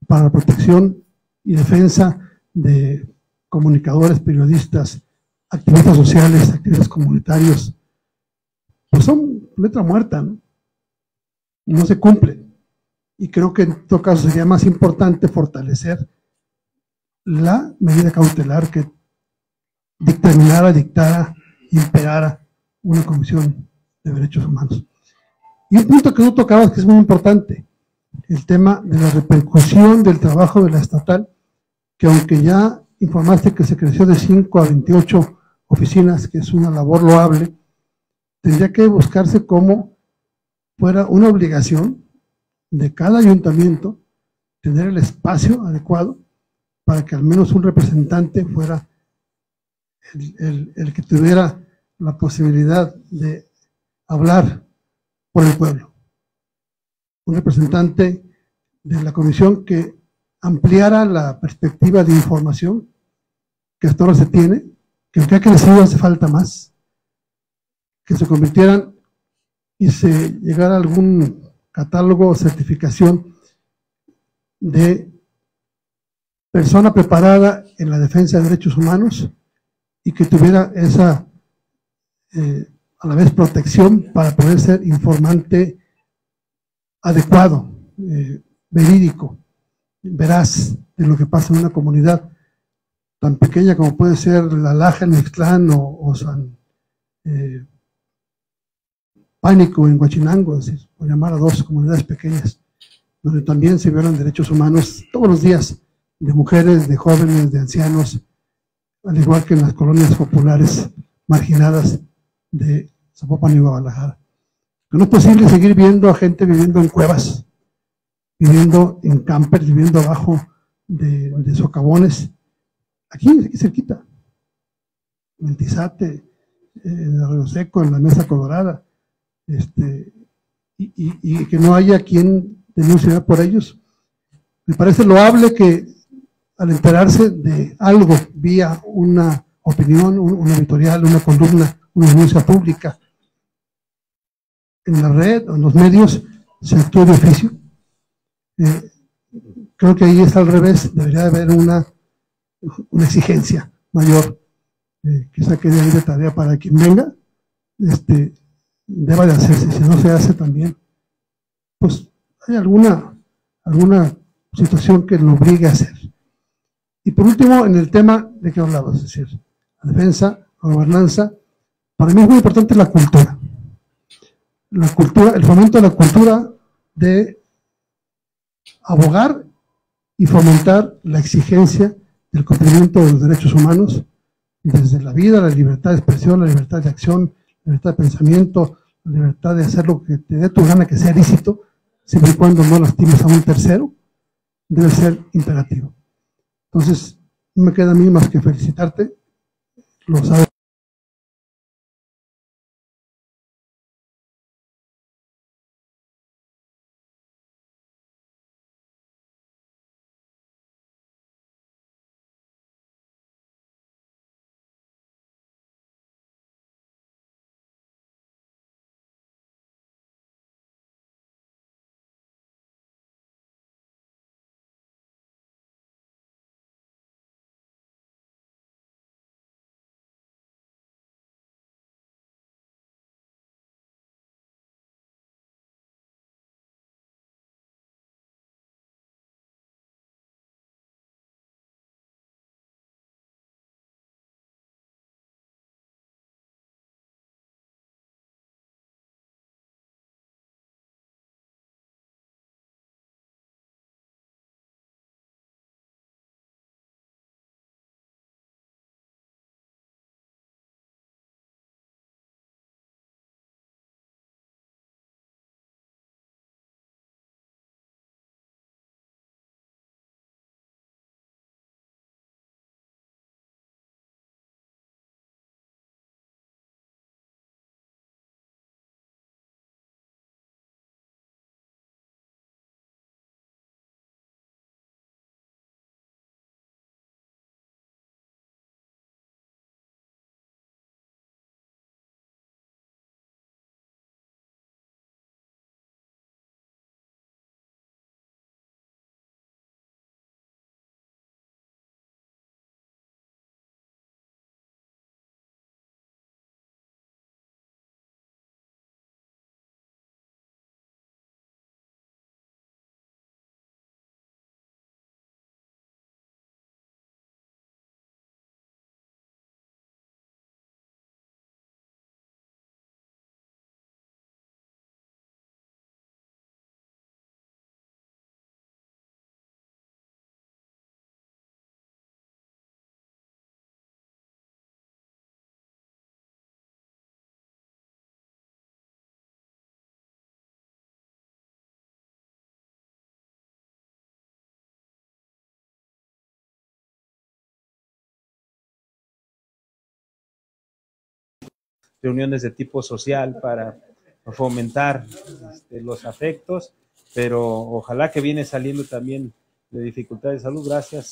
para la protección y defensa de comunicadores, periodistas, activistas sociales, activistas comunitarios, pues son letra muerta, ¿no? No se cumplen. Y creo que en todo caso sería más importante fortalecer la medida cautelar que dictara, imperara una comisión de derechos humanos. Y un punto que no tocabas que es muy importante, el tema de la repercusión del trabajo de la estatal, que aunque ya informaste que se creció de 5 a 28 oficinas, que es una labor loable, tendría que buscarse como fuera una obligación de cada ayuntamiento tener el espacio adecuado para que al menos un representante fuera el que tuviera la posibilidad de hablar por el pueblo. Un representante de la comisión que ampliara la perspectiva de información que hasta ahora se tiene, que aunque ha crecido hace falta más, que se convirtieran y se llegara a algún catálogo o certificación de persona preparada en la defensa de derechos humanos y que tuviera esa a la vez protección para poder ser informante adecuado, verídico, veraz de lo que pasa en una comunidad tan pequeña como puede ser La Laja en Mixtlán o San Pánico en Huachinango, es decir, por llamar a dos comunidades pequeñas, donde también se violan derechos humanos todos los días, de mujeres, de jóvenes, de ancianos, al igual que en las colonias populares marginadas de Zapopan y Guadalajara. No es posible seguir viendo a gente viviendo en cuevas, viviendo en campers, viviendo abajo de socavones, aquí cerquita, en el Tizate, en el Arroyo Seco, en la Mesa Colorada, y que no haya quien denuncie por ellos. Me parece loable que al enterarse de algo vía una opinión, un editorial, una columna, una denuncia pública en la red o en los medios, se actúe de oficio. Creo que ahí está al revés, debería haber una exigencia mayor, quizá que de ahí de tarea para quien venga, deba de hacerse. Si no se hace también, pues hay alguna situación que lo obligue a hacer. Y por último, en el tema de que hablabas, es decir, la defensa, la gobernanza, para mí es muy importante la cultura. La cultura, el fomento de la cultura de abogar y fomentar la exigencia del cumplimiento de los derechos humanos, desde la vida, la libertad de expresión, la libertad de acción, la libertad de pensamiento, la libertad de hacer lo que te dé tu gana que sea lícito, siempre y cuando no lastimes a un tercero, debe ser imperativo. Entonces, no me queda a mí más que felicitarte, lo sabes. reuniones de tipo social para fomentar los afectos, pero ojalá que viene saliendo también de dificultades de salud. Gracias,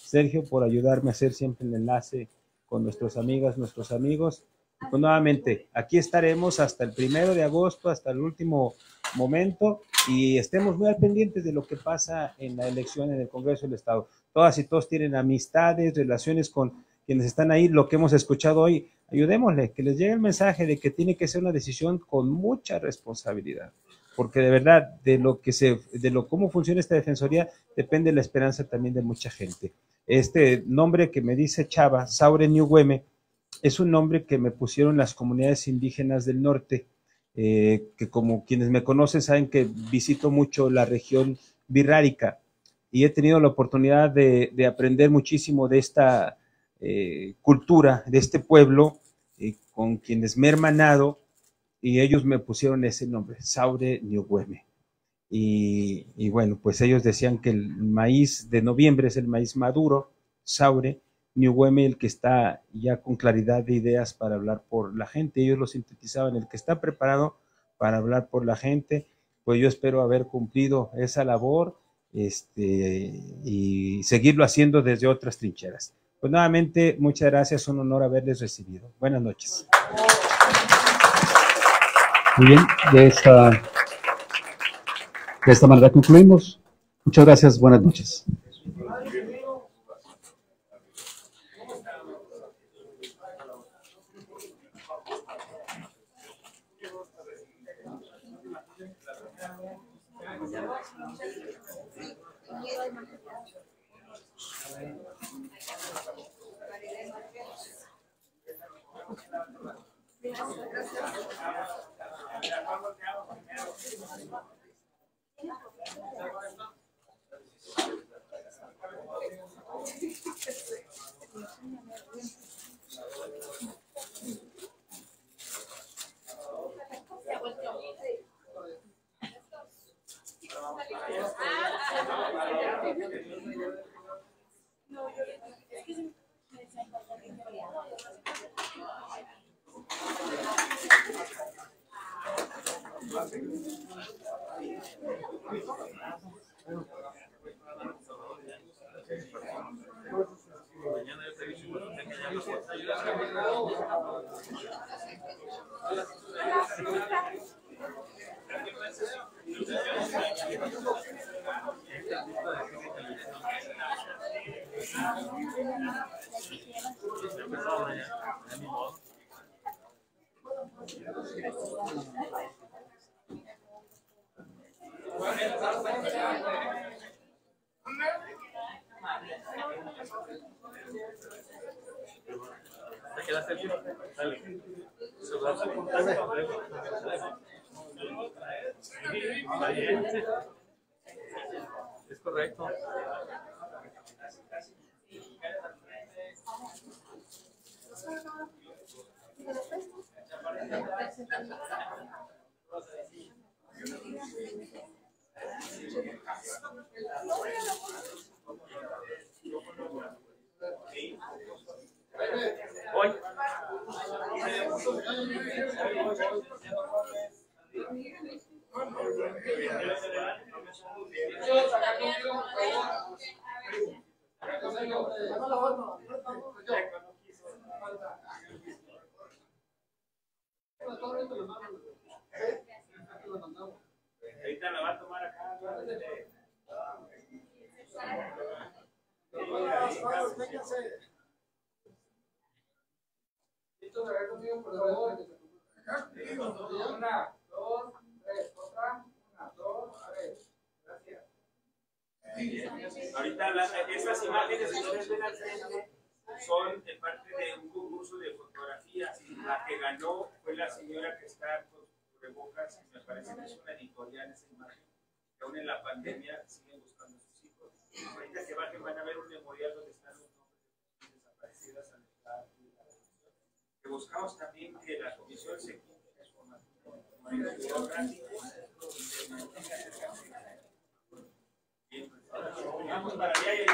Sergio, por ayudarme a hacer siempre el enlace con nuestras amigas, nuestros amigos. Pues nuevamente, aquí estaremos hasta el 1 de agosto, hasta el último momento, y estemos muy al pendientes de lo que pasa en la elección en el Congreso del Estado. Todas y todos tienen amistades, relaciones con quienes están ahí, lo que hemos escuchado hoy, ayudémosle, que les llegue el mensaje de que tiene que ser una decisión con mucha responsabilidad, porque de verdad, cómo funciona esta defensoría, depende la esperanza también de mucha gente. Este nombre que me dice Chava, Saure Niugüeme, es un nombre que me pusieron las comunidades indígenas del norte, que como quienes me conocen saben que visito mucho la región birrárica y he tenido la oportunidad de aprender muchísimo de esta cultura, de este pueblo, con quienes me he hermanado, y ellos me pusieron ese nombre, Saure Niugüeme. Y bueno, pues ellos decían que el maíz de noviembre es el maíz maduro, Saure, Niugüeme, el que está ya con claridad de ideas para hablar por la gente. Ellos lo sintetizaban, el que está preparado para hablar por la gente. Pues yo espero haber cumplido esa labor y seguirlo haciendo desde otras trincheras. Pues nuevamente, muchas gracias, un honor haberles recibido. Buenas noches. Muy bien, de esta manera concluimos. Muchas gracias, buenas noches. Es correcto. Hoy. Ahorita me va a tomar acá. Una, dos, tres, otra, una, dos, tres. Gracias. Ahorita estas imágenes que ustedes ven al frente son de parte de un concurso de fotografía. La que ganó fue la señora que está con cubrebocas, me parece que es una editorial esa imagen, que aún en la pandemia siguen buscando a sus hijos. Ahorita que bajen van a ver un memorial donde están los nombres de desaparecidas a la que buscamos también que la comisión se cumpla su formación. Bien, pues, vamos para allá.